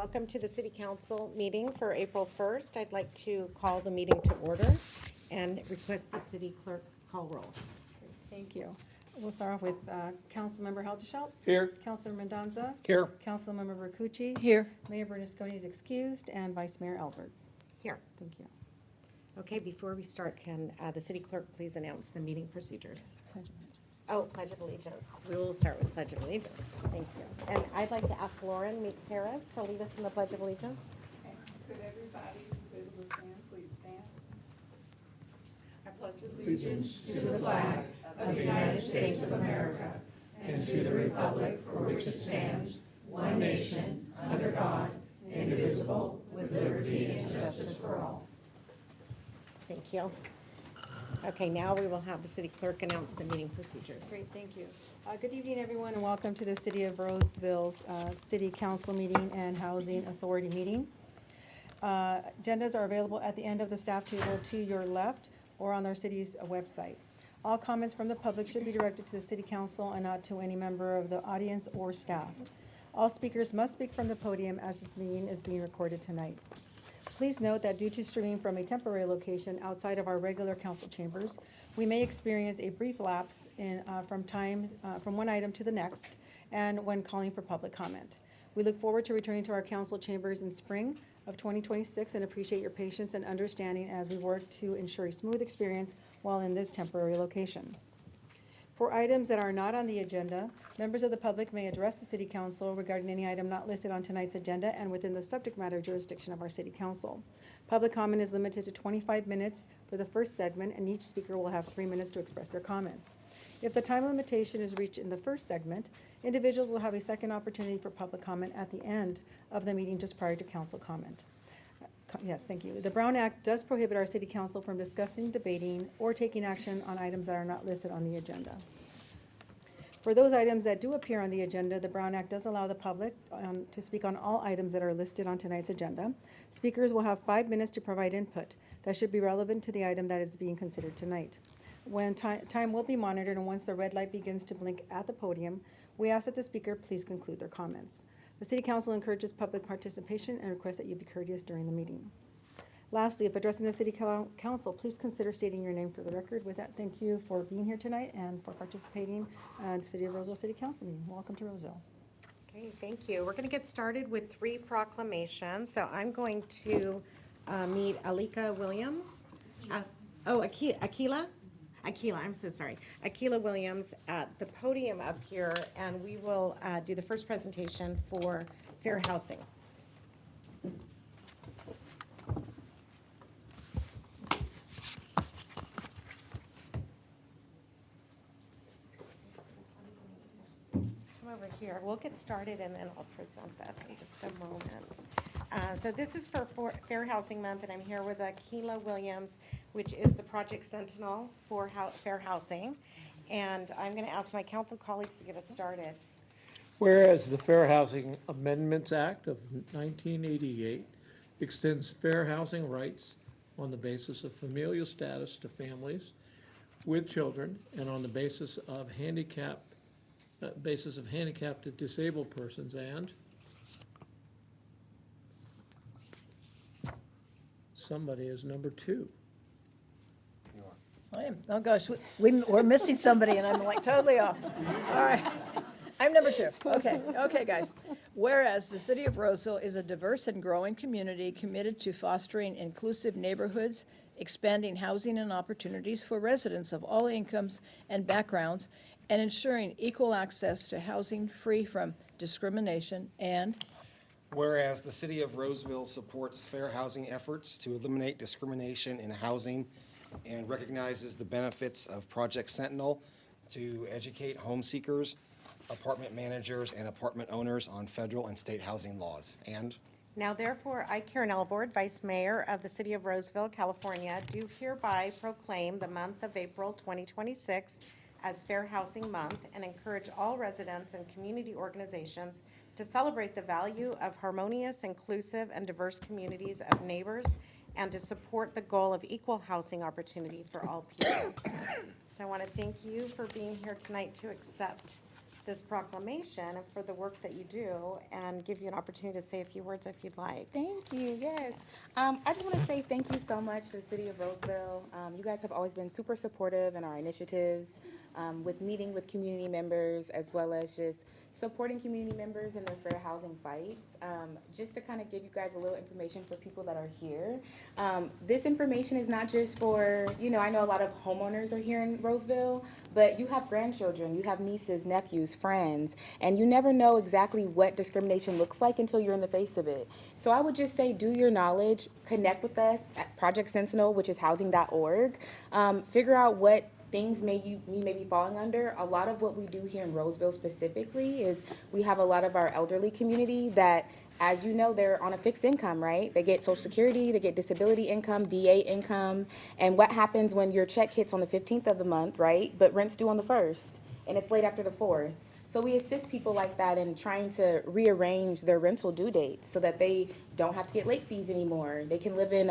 welcome to the City Council meeting for April 1st. I'd like to call the meeting to order and request the city clerk call roll. Thank you. We'll start off with Councilmember Helderschelt. Here. Councilor Mendoza. Here. Councilmember Bercucci. Here. Mayor Bernasconi is excused, and Vice Mayor Albert. Here. Thank you. Okay, before we start, can the city clerk please announce the meeting procedures? Pledge of Allegiance. Oh, Pledge of Allegiance. We will start with Pledge of Allegiance. Thank you. And I'd like to ask Lauren Meeks Harris to lead us in the Pledge of Allegiance. Could everybody who's able to stand, please stand? I pledge allegiance to the flag of the United States of America and to the republic for which it stands, one nation, under God, indivisible, with liberty and justice for all. Thank you. Okay, now we will have the city clerk announce the meeting procedures. Great, thank you. Good evening, everyone, and welcome to the City of Roseville's City Council meeting and Housing Authority meeting. Agendas are available at the end of the staff table to your left or on our city's website. All comments from the public should be directed to the City Council and not to any member of the audience or staff. All speakers must speak from the podium as this meeting is being recorded tonight. Please note that due to streaming from a temporary location outside of our regular council chambers, we may experience a brief lapse from one item to the next and when calling for public comment. We look forward to returning to our council chambers in spring of 2026 and appreciate your patience and understanding as we work to ensure a smooth experience while in this temporary location. For items that are not on the agenda, members of the public may address the City Council regarding any item not listed on tonight's agenda and within the subject matter jurisdiction of our City Council. Public comment is limited to 25 minutes for the first segment, and each speaker will have 3 minutes to express their comments. If the time limitation is reached in the first segment, individuals will have a second opportunity for public comment at the end of the meeting just prior to council comment. Yes, thank you. The Brown Act does prohibit our City Council from discussing, debating, or taking action on items that are not listed on the agenda. For those items that do appear on the agenda, the Brown Act does allow the public to speak on all items that are listed on tonight's agenda. Speakers will have 5 minutes to provide input that should be relevant to the item that is being considered tonight. When time will be monitored, and once the red light begins to blink at the podium, we ask that the speaker please conclude their comments. The City Council encourages public participation and requests that you be courteous during the meeting. Lastly, if addressing the City Council, please consider stating your name for the record. With that, thank you for being here tonight and for participating in the City of Roseville City Council meeting. Welcome to Roseville. Okay, thank you. We're going to get started with 3 proclamations. So I'm going to meet Alika Williams. Akila, I'm so sorry. Akila Williams at the podium up here, and we will do the first presentation for fair housing. Over here. We'll get started and then I'll present this in just a moment. So this is for Fair Housing Month, and I'm here with Akila Williams, which is the Project Sentinel for Fair Housing. And I'm going to ask my council colleagues to get us started. Whereas the Fair Housing Amendments Act of 1988 extends fair housing rights on the basis of familial status to families with children and on the basis of handicapped to disabled persons, and somebody is number 2. I am, oh gosh, we're missing somebody and I'm like totally off. All right, I'm number 2. Okay, guys. Whereas the City of Roseville is a diverse and growing community committed to fostering inclusive neighborhoods, expanding housing and opportunities for residents of all incomes and backgrounds, and ensuring equal access to housing free from discrimination, and whereas the City of Roseville supports fair housing efforts to eliminate discrimination in housing and recognizes the benefits of Project Sentinel to educate home seekers, apartment managers, and apartment owners on federal and state housing laws. And Now therefore, I, Karen Elvord, Vice Mayor of the City of Roseville, California, do hereby proclaim the month of April 2026 as Fair Housing Month and encourage all residents and community organizations to celebrate the value of harmonious, inclusive, and diverse communities of neighbors and to support the goal of equal housing opportunity for all people. So I want to thank you for being here tonight to accept this proclamation and for the work that you do, and give you an opportunity to say a few words if you'd like. Thank you, yes. I just want to say thank you so much to the City of Roseville. You guys have always been super supportive in our initiatives, with meeting with community members, as well as just supporting community members in their fair housing fights. Just to kind of give you guys a little information for people that are here. This information is not just for, I know a lot of homeowners are here in Roseville, but you have grandchildren, you have nieces, nephews, friends, and you never know exactly what discrimination looks like until you're in the face of it. So I would just say do your knowledge, connect with us at Project Sentinel, which is housing.org. Figure out what things you may be falling under. A lot of what we do here in Roseville specifically is we have a lot of our elderly community that, as you know, they're on a fixed income, right? They get Social Security, they get disability income, VA income, and what happens when your check hits on the 15th of the month, right? But rent's due on the 1st, and it's late after the 4th. So we assist people like that in trying to rearrange their rental due dates so that they don't have to get late fees anymore. They can live in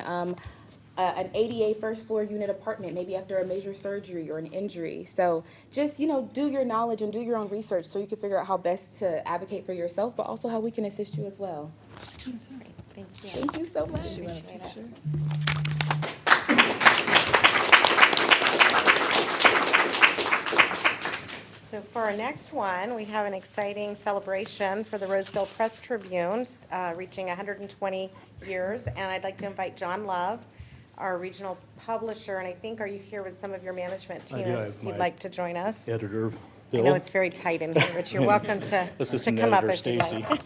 an ADA first floor unit apartment, maybe after a major surgery or an injury. So just, do your knowledge and do your own research so you can figure out how best to advocate for yourself, but also how we can assist you as well. Thank you. Thank you so much. Appreciate it. So for our next one, we have an exciting celebration for the Roseville Press Tribune, reaching 120 years. And I'd like to invite John Love, our regional publisher, and I think, are you here with some of your management team? I do. I have If you'd my like to join us. Editor, I know Bill. it's very tight in here, but you're welcome to Assistant come up Editor, if you'd Stacy. like.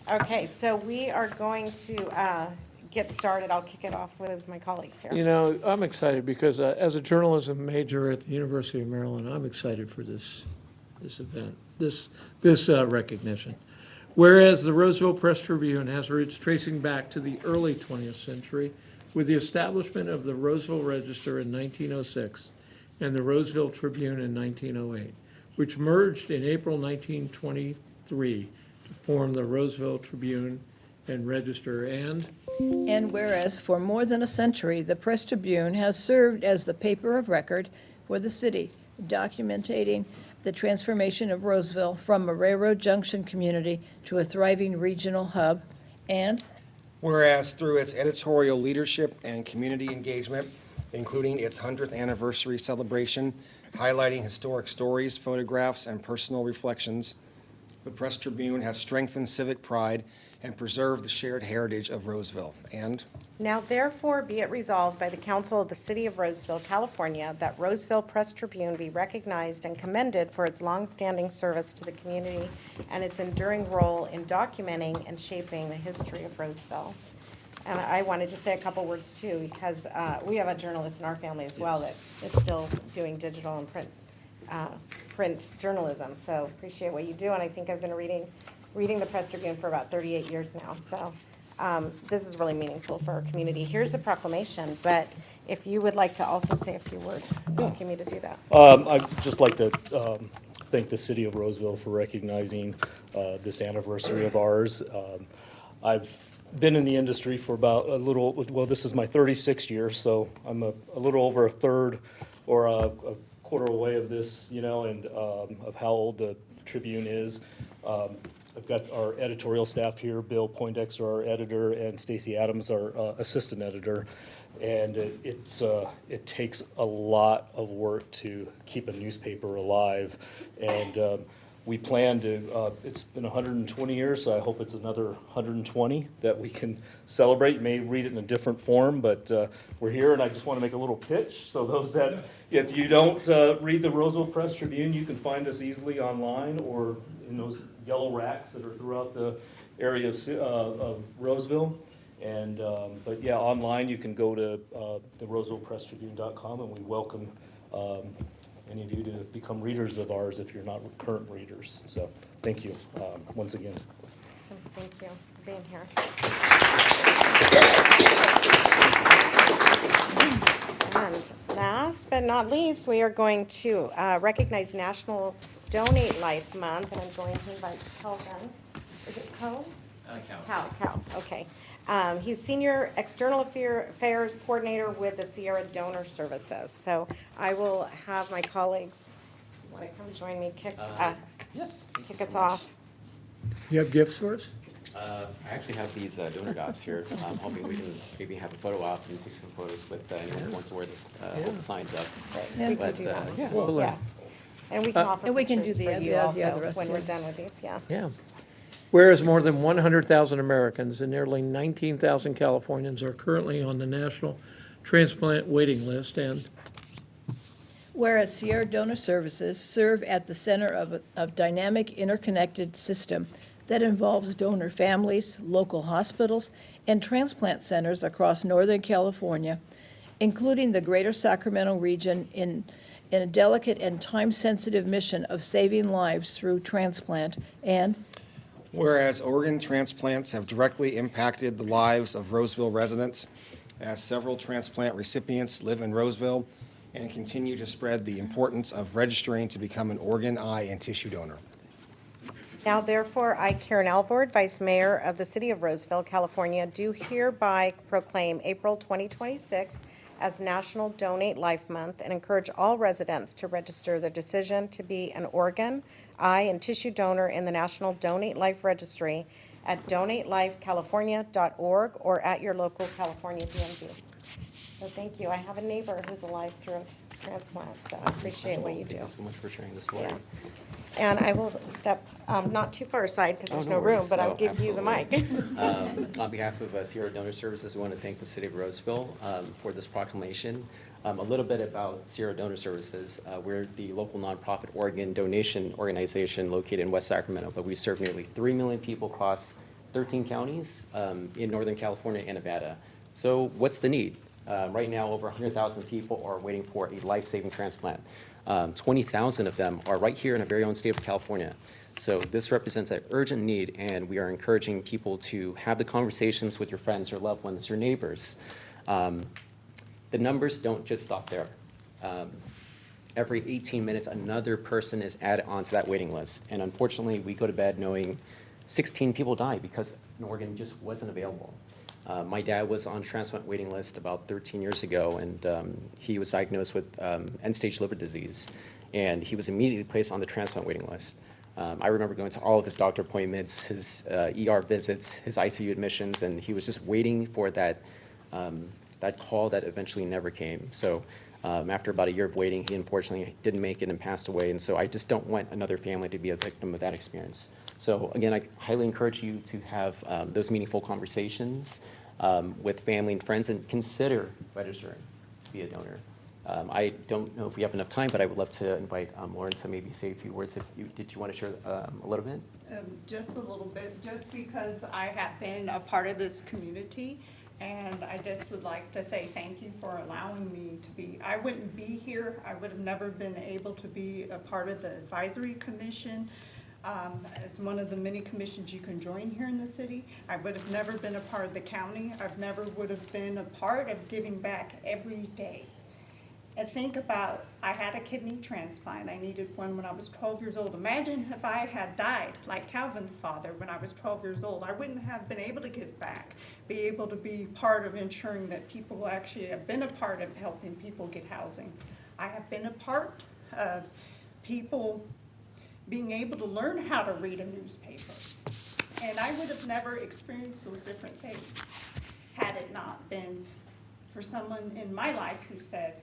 But, Okay, so we are going to get started. I'll kick it off with my colleagues here. You know, I'm excited because as a journalism major at the University of Maryland, I'm excited for this event, this recognition. Whereas the Roseville Press Tribune has roots tracing back to the early 20th century with the establishment of the Roseville Register in 1906 and the Roseville Tribune in 1908, which merged in April 1923 to form the Roseville Tribune and Register. And whereas for more than a century, the Press Tribune has served as the paper of record for the city, documenting the transformation of Roseville from a railroad junction community to a thriving regional hub. And Whereas through its editorial leadership and community engagement, including its 100th anniversary celebration, highlighting historic stories, photographs, and personal reflections, the Press Tribune has strengthened civic pride and preserved the shared heritage of Roseville. And Now therefore be it resolved by the Council of the City of Roseville, California, that Roseville Press Tribune be recognized and commended for its longstanding service to the community and its enduring role in documenting and shaping the history of Roseville. And I wanted to say a couple words too, because we have a journalist in our family as well that is still doing digital and print journalism. So appreciate what you do, and I think I've been reading the Press Tribune for about 38 years now. So this is really meaningful for our community. Here's the proclamation, but if you would like to also say a few words, give me to do that. I'd just like to thank the city of Roseville for recognizing this anniversary of ours. I've been in the industry for about this is my 36th year, so I'm a little over a third or a quarter away of this, and of how old the Tribune is. I've got our editorial staff here, Bill Poindexter, our editor, and Stacy Adams, our assistant editor. And it takes a lot of work to keep a newspaper alive. And we plan to, it's been 120 years, so I hope it's another 120 that we can celebrate. You may read it in a different form, but we're here, and I just want to make a little pitch. So those that, if you don't read the Roseville Press Tribune, you can find us easily online or in those yellow racks that are throughout the area of Roseville. And, but yeah, online you can go to the RosevillePressTribune.com, and we welcome any of you to become readers of ours if you're not current readers. So thank you once again. So thank you for being here. And last but not least, we are going to recognize National Donate Life Month, and I'm going to invite Calvin. Is it Cal? Cal, okay. He's Senior External Affairs Coordinator with the Sierra Donor Services. So I will have my colleagues Want to come join me, Yes. thank you kick so us much. off? You have gifts for us? I actually have these donor dots here. I'm hoping we can maybe have a photo op and take some photos with anyone who wants to wear this, hold the signs up. We can But, do that. yeah. Well, Yeah. And we can offer And we can do pictures the for other- you the also other rest, when we're yeah. done with these, yeah. Yeah. Whereas more than 100,000 Americans and nearly 19,000 Californians are currently on the National Transplant Waiting List, and Whereas Sierra Donor Services serve at the center of a dynamic interconnected system that involves donor families, local hospitals, and transplant centers across Northern California, including the greater Sacramento region in a delicate and time-sensitive mission of saving lives through transplant, and Whereas organ transplants have directly impacted the lives of Roseville residents, as several transplant recipients live in Roseville and continue to spread the importance of registering to become an organ, eye, and tissue donor. Now therefore, I, Karen Alvord, Vice Mayor of the City of Roseville, California, do hereby proclaim April 2026 as National Donate Life Month and encourage all residents to register their decision to be an organ, eye, and tissue donor in the National Donate Life Registry at donatelifecalifornia.org or at your local California DMV. So thank you. I have a neighbor who's alive through a transplant, so I appreciate what you do. Thank you so much for sharing the story. Yeah. And I will step not too far aside because there's Oh, no no room, worries. but I'll Oh, give you the mic. absolutely. On behalf of Sierra Donor Services, we want to thank the City of Roseville for this proclamation. A little bit about Sierra Donor Services. We're the local nonprofit organ donation organization located in West Sacramento, but we serve nearly 3 million people across 13 counties in Northern California and Nevada. So what's the need? Right now, over 100,000 people are waiting for a life-saving transplant. 20,000 of them are right here in our very own state of California. So this represents an urgent need, and we are encouraging people to have the conversations with your friends, your loved ones, your neighbors. The numbers don't just stop there. Every 18 minutes, another person is added onto that waiting list. And unfortunately, we go to bed knowing 16 people die because an organ just wasn't available. My dad was on transplant waiting list about 13 years ago, and he was diagnosed with end-stage liver disease, and he was immediately placed on the transplant waiting list. I remember going to all of his doctor appointments, his ER visits, his ICU admissions, and he was just waiting for that call that eventually never came. So after about a year of waiting, he unfortunately didn't make it and passed away, and so I just don't want another family to be a victim of that experience. So again, I highly encourage you to have those meaningful conversations with family and friends and consider registering to be a donor. I don't know if we have enough time, but I would love to invite Lauren to maybe say a few words. Did you want to share a little bit? Just a little bit, just because I have been a part of this community, and I just would like to say thank you for allowing me to be. I wouldn't be here, I would have never been able to be a part of the advisory commission. As one of the many commissions you can join here in the city. I would have never been a part of the county. I've never would have been a part of giving back every day. And think about, I had a kidney transplant. I needed one when I was 12 years old. Imagine if I had died like Calvin's father when I was 12 years old. I wouldn't have been able to give back, be able to be part of ensuring that people actually have been a part of helping people get housing. I have been a part of people being able to learn how to read a newspaper. And I would have never experienced those different things had it not been for someone in my life who said,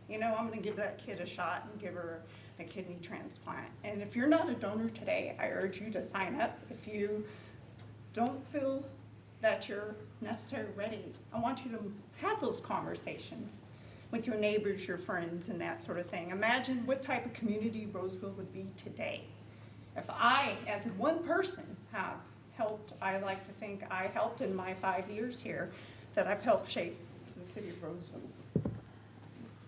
you know, I'm gonna give that kid a shot and give her a kidney transplant. And if you're not a donor today, I urge you to sign up. If you don't feel that you're necessarily ready, I want you to have those conversations with your neighbors, your friends, and that sort of thing. Imagine what type of community Roseville would be today. If I, as one person, have helped, I like to think I helped in my 5 years here, that I've helped shape the city of Roseville.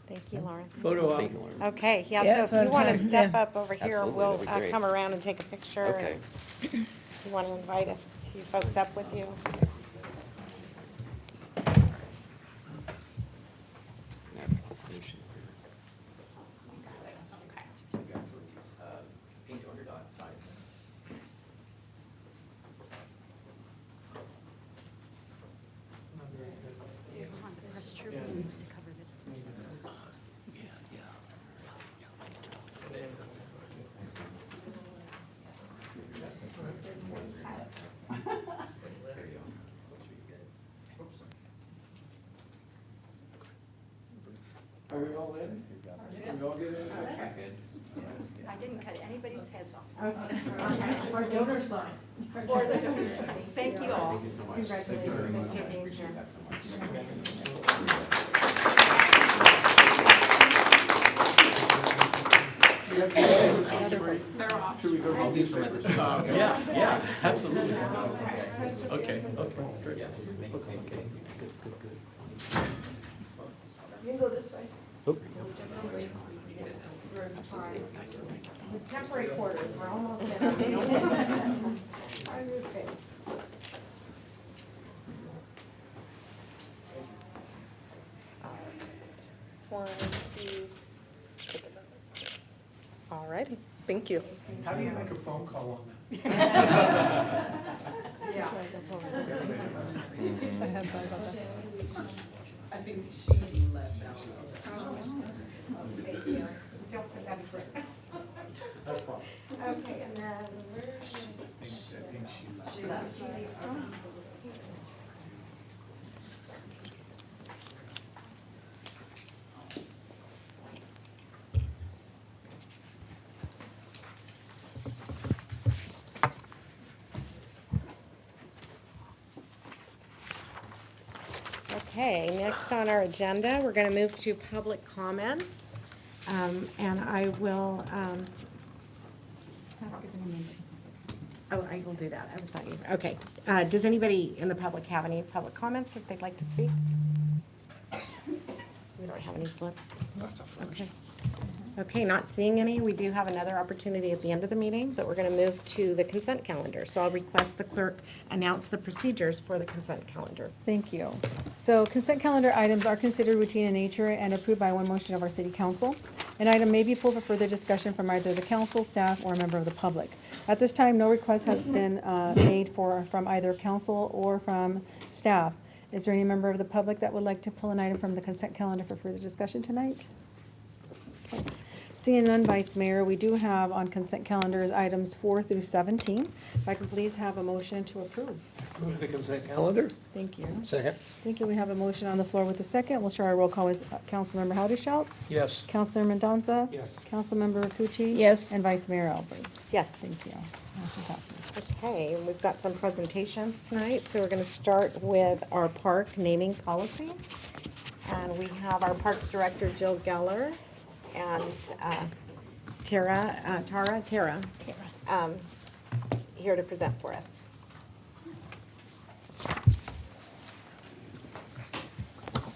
Thank you, Lauren. Photo op. Thank you, Lauren. Okay, yeah, Yeah, so if photo you want to time, step yeah. up over here, Absolutely, we'll that'd be great. come around and take a picture. Okay. and You want to invite a few folks up with you? Pink order dot signs. Are we all in? Can we all get in? I didn't cut anybody's heads off. Our donor sign. Or the donor sign. Thank you all. Thank you so much. Congratulations. Thank you. Appreciate that so much. Should we go to these papers? Yes, yeah, absolutely. Okay, okay, great. Yes, thank you. You can go this way. Temporary quarters, we're almost in. One, two. All righty, thank you. How do you make a phone call on that? I think she left out. That'd be great. That's fine. Okay, and then where's? She left. Okay, next on our agenda, we're going to move to public comments. And I will, oh, I will do that. I thought you, okay. Does anybody in the public have any public comments that they'd like to speak? We don't have any slips? That's a first. Okay. Okay, not seeing any. We do have another opportunity at the end of the meeting, but we're going to move to the consent calendar. So I'll request the clerk announce the procedures for the consent calendar. Thank you. So consent calendar items are considered routine in nature and approved by one motion of our city council. An item may be pulled for further discussion from either the council, staff, or a member of the public. At this time, no request has been made from either council or from staff. Is there any member of the public that would like to pull an item from the consent calendar for further discussion tonight? Okay. Seeing none, Vice Mayor, we do have on consent calendars items 4 through 17. If I can please have a motion to approve. Move the consent calendar? Thank you. Second? Thank you. We have a motion on the floor with a second. We'll start our roll call with Councilmember Haudashelt, Yes. Councilor Mendoza. Yes. Councilmember Rakucci. Yes. And Vice Mayor Albert. Yes. Thank you. Motion passes. Okay, and we've got some presentations tonight, so we're going to start with our park naming policy. And we have our Parks Director, Jill Geller, and Tara, here to present for us. Well,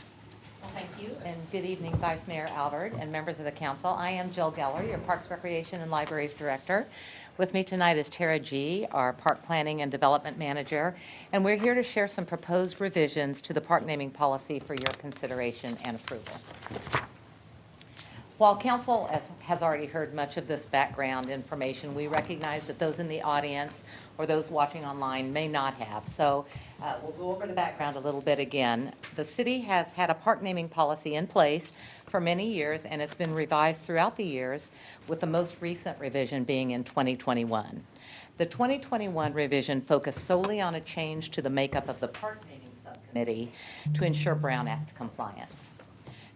thank you, and good evening, Vice Mayor Albert and members of the council. I am Jill Geller, your Parks, Recreation, and Libraries Director. With me tonight is Tara G., our Park Planning and Development Manager, and we're here to share some proposed revisions to the park naming policy for your consideration and approval. While council has already heard much of this background information, we recognize that those in the audience or those watching online may not have. So we'll go over the background a little bit again. The city has had a park naming policy in place for many years, and it's been revised throughout the years, with the most recent revision being in 2021. The 2021 revision focused solely on a change to the makeup of the park naming subcommittee to ensure Brown Act compliance.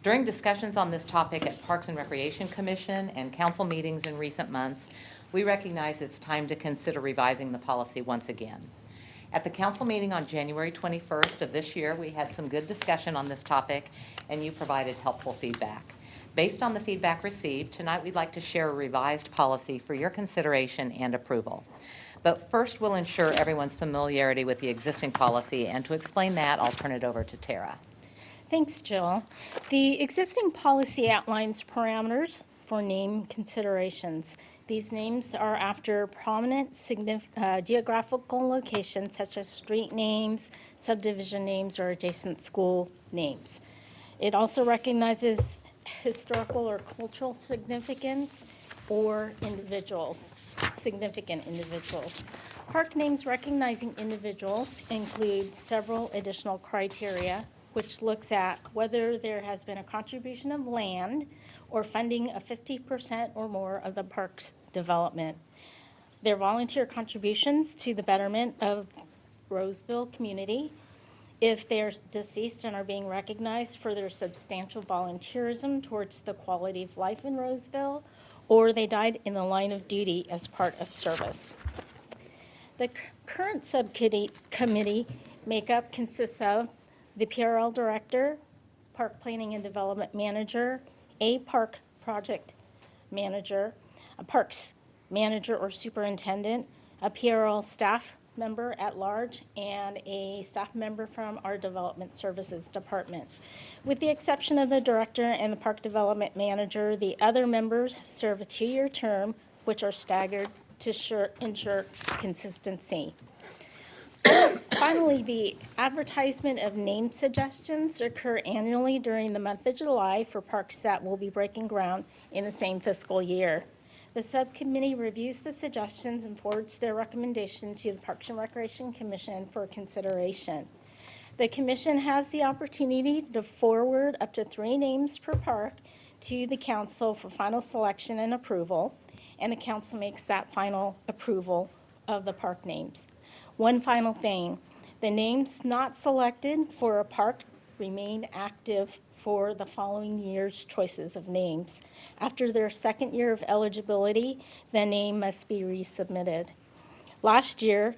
During discussions on this topic at Parks and Recreation Commission and council meetings in recent months, we recognize it's time to consider revising the policy once again. At the council meeting on January 21st of this year, we had some good discussion on this topic, and you provided helpful feedback. Based on the feedback received, tonight we'd like to share a revised policy for your consideration and approval. But first, we'll ensure everyone's familiarity with the existing policy, and to explain that, I'll turn it over to Tara. Thanks, Jill. The existing policy outlines parameters for name considerations. These names are after prominent geographical locations such as street names, subdivision names, or adjacent school names. It also recognizes historical or cultural significance or significant individuals. Park names recognizing individuals include several additional criteria, which looks at whether there has been a contribution of land or funding of 50% or more of the park's development. Their volunteer contributions to the betterment of Roseville community if they're deceased and are being recognized for their substantial volunteerism towards the quality of life in Roseville, or they died in the line of duty as part of service. The current subcommittee makeup consists of the PRL director, park planning and development manager, a park project manager, a parks manager or superintendent, a PRL staff member at large, and a staff member from our development services department. With the exception of the director and the park development manager, the other members serve a 2-year term, which are staggered to ensure consistency. Finally, the advertisement of name suggestions occur annually during the month of July for parks that will be breaking ground in the same fiscal year. The subcommittee reviews the suggestions and forwards their recommendation to the Parks and Recreation Commission for consideration. The commission has the opportunity to forward up to 3 names per park to the council for final selection and approval, and the council makes that final approval of the park names. One final thing, the names not selected for a park remain active for the following year's choices of names. After their second year of eligibility, the name must be resubmitted. Last year,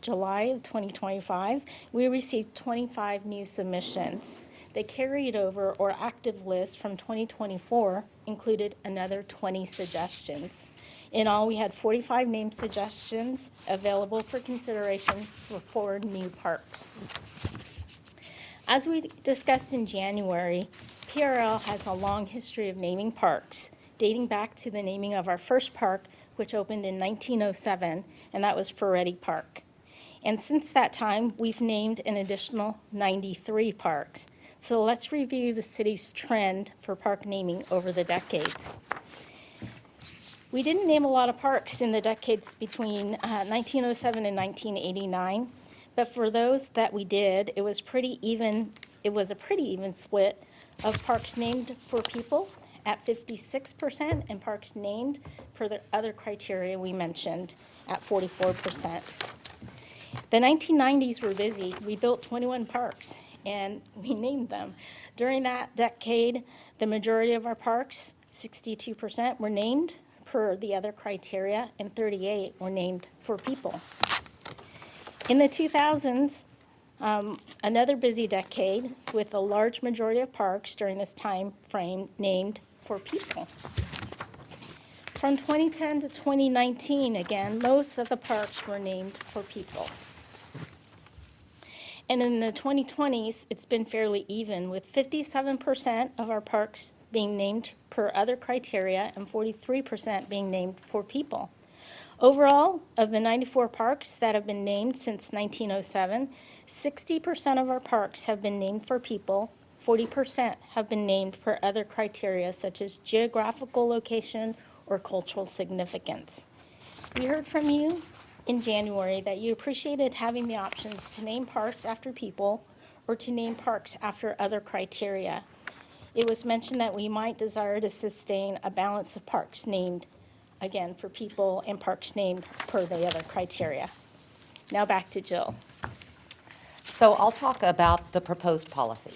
July of 2025, we received 25 new submissions. The carried over or active list from 2024 included another 20 suggestions. In all, we had 45 name suggestions available for consideration for 4 new parks. As we discussed in January, PRL has a long history of naming parks, dating back to the naming of our first park, which opened in 1907, and that was Ferretti Park. And since that time, we've named an additional 93 parks. So let's review the city's trend for park naming over the decades. We didn't name a lot of parks in the decades between 1907 and 1989, but for those that we did, it was a pretty even split of parks named for people at 56% and parks named per the other criteria we mentioned at 44%. The 1990s were busy. We built 21 parks and we named them. During that decade, the majority of our parks, 62%, were named per the other criteria, and 38 were named for people. In the 2000s, another busy decade with a large majority of parks during this time frame named for people. From 2010 to 2019, again, most of the parks were named for people. And in the 2020s, it's been fairly even, with 57% of our parks being named per other criteria and 43% being named for people. Overall, of the 94 parks that have been named since 1907, 60% of our parks have been named for people, 40% have been named per other criteria such as geographical location or cultural significance. We heard from you in January that you appreciated having the options to name parks after people or to name parks after other criteria. It was mentioned that we might desire to sustain a balance of parks named, again, for people and parks named per the other criteria. Now back to Jill. So I'll talk about the proposed policy.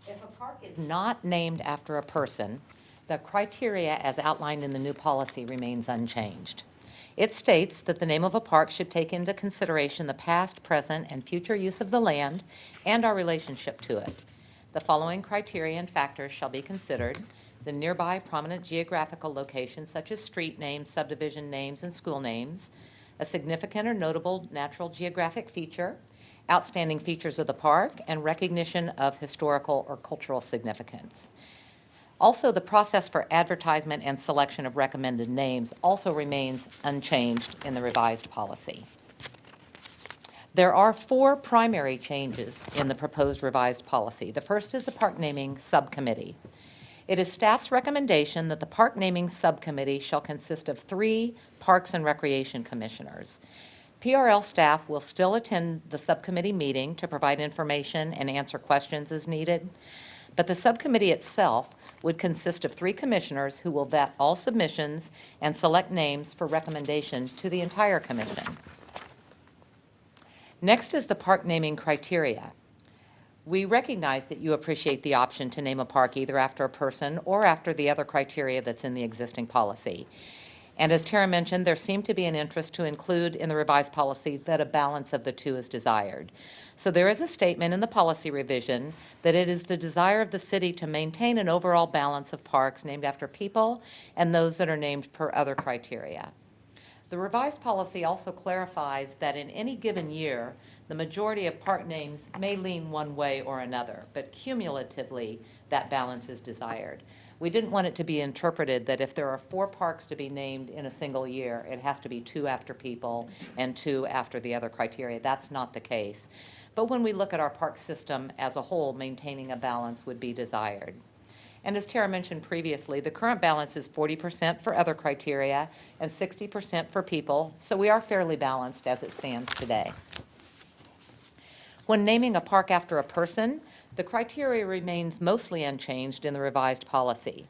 If a park is not named after a person, the criteria as outlined in the new policy remains unchanged. It states that the name of a park should take into consideration the past, present, and future use of the land and our relationship to it. The following criteria and factors shall be considered: the nearby prominent geographical locations such as street names, subdivision names, and school names, a significant or notable natural geographic feature, outstanding features of the park, and recognition of historical or cultural significance. Also, the process for advertisement and selection of recommended names also remains unchanged in the revised policy. There are 4 primary changes in the proposed revised policy. The first is the park naming subcommittee. It is staff's recommendation that the park naming subcommittee shall consist of 3 Parks and Recreation Commissioners. PRL staff will still attend the subcommittee meeting to provide information and answer questions as needed, but the subcommittee itself would consist of 3 commissioners who will vet all submissions and select names for recommendation to the entire commission. Next is the park naming criteria. We recognize that you appreciate the option to name a park either after a person or after the other criteria that's in the existing policy. And as Tara mentioned, there seemed to be an interest to include in the revised policy that a balance of the two is desired. So there is a statement in the policy revision that it is the desire of the city to maintain an overall balance of parks named after people and those that are named per other criteria. The revised policy also clarifies that in any given year, the majority of park names may lean one way or another, but cumulatively, that balance is desired. We didn't want it to be interpreted that if there are 4 parks to be named in a single year, it has to be 2 after people and 2 after the other criteria. That's not the case. But when we look at our park system as a whole, maintaining a balance would be desired. And as Tara mentioned previously, the current balance is 40% for other criteria and 60% for people, so we are fairly balanced as it stands today. When naming a park after a person, the criteria remains mostly unchanged in the revised policy.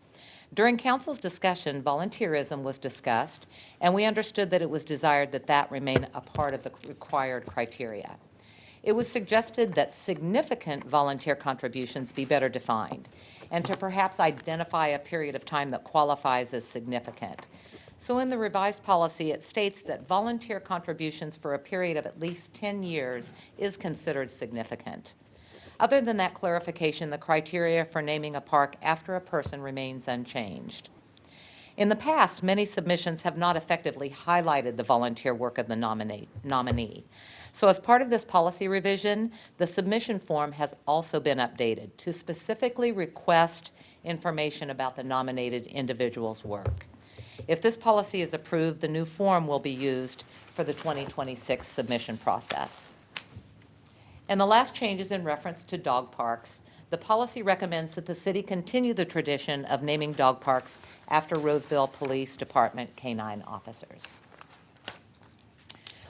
During council's discussion, volunteerism was discussed, and we understood that it was desired that that remain a part of the required criteria. It was suggested that significant volunteer contributions be better defined, and to perhaps identify a period of time that qualifies as significant. So in the revised policy, it states that volunteer contributions for a period of at least 10 years is considered significant. Other than that clarification, the criteria for naming a park after a person remains unchanged. In the past, many submissions have not effectively highlighted the volunteer work of the nominee. So as part of this policy revision, the submission form has also been updated to specifically request information about the nominated individual's work. If this policy is approved, the new form will be used for the 2026 submission process. And the last change is in reference to dog parks. The policy recommends that the city continue the tradition of naming dog parks after Roseville Police Department canine officers.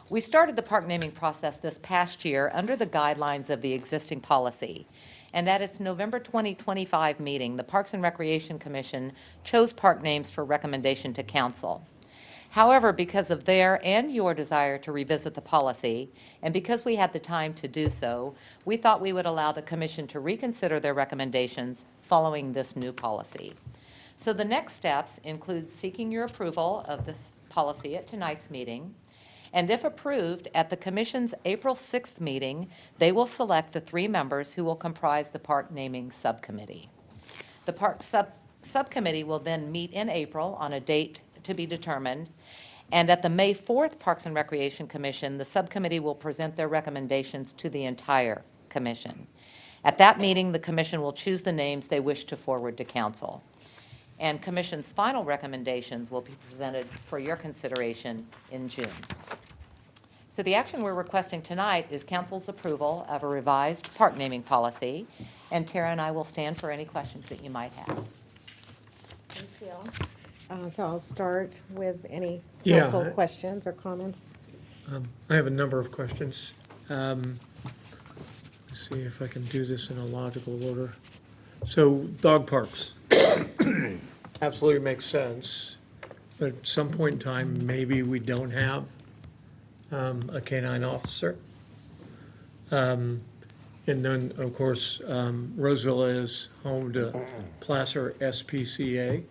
We started the park naming process this past year under the guidelines of the existing policy. And at its November 2025 meeting, the Parks and Recreation Commission chose park names for recommendation to council. However, because of their and your desire to revisit the policy, and because we had the time to do so, we thought we would allow the commission to reconsider their recommendations following this new policy. So the next steps include seeking your approval of this policy at tonight's meeting. And if approved, at the commission's April 6th meeting, they will select the 3 members who will comprise the park naming subcommittee. The park subcommittee will then meet in April on a date to be determined. And at the May 4th Parks and Recreation Commission, the subcommittee will present their recommendations to the entire commission. At that meeting, the commission will choose the names they wish to forward to council. And commission's final recommendations will be presented for your consideration in June. So the action we're requesting tonight is council's approval of a revised park naming policy, and Tara and I will stand for any questions that you might have. Thank you. So I'll start with any Yeah. council questions or comments. I have a number of questions. Let's see if I can do this in a logical order. So dog parks. Absolutely makes sense. But at some point in time, maybe we don't have a canine officer. And then, of course, Roseville is home to Placer SPCA.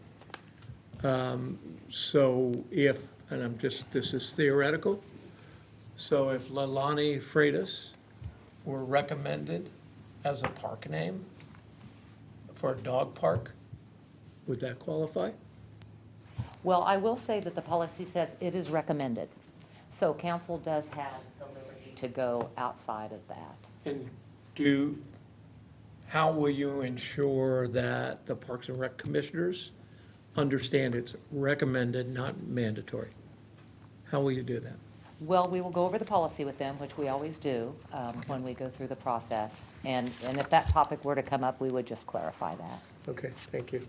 So if, and this is theoretical, so if Leilani Freitas were recommended as a park name for a dog park, would that qualify? Well, I will say that the policy says it is recommended. So council does have the liberty to go outside of that. And how will you ensure that the Parks and Rec commissioners understand it's recommended, not mandatory? How will you do that? Well, we will go over the policy with them, which we always do when we go through the process. And if that topic were to come up, we would just clarify that. Okay, thank you.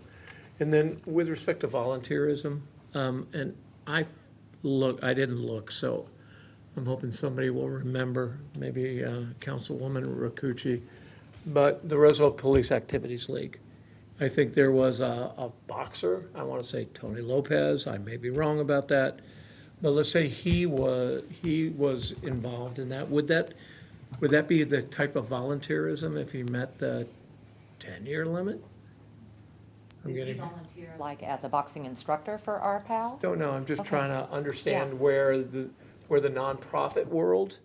And then with respect to volunteerism, and I didn't look, so I'm hoping somebody will remember, maybe Councilwoman Rakucci, but the Roseville Police Activities League. I think there was a boxer, I want to say Tony Lopez, I may be wrong about that, But let's say he was involved in that, would that be the type of volunteerism if he met the 10-year limit? I'm Did he getting, volunteer, like, as a boxing instructor for our pal? don't know, I'm just Okay. trying to understand Yeah. where the nonprofit world,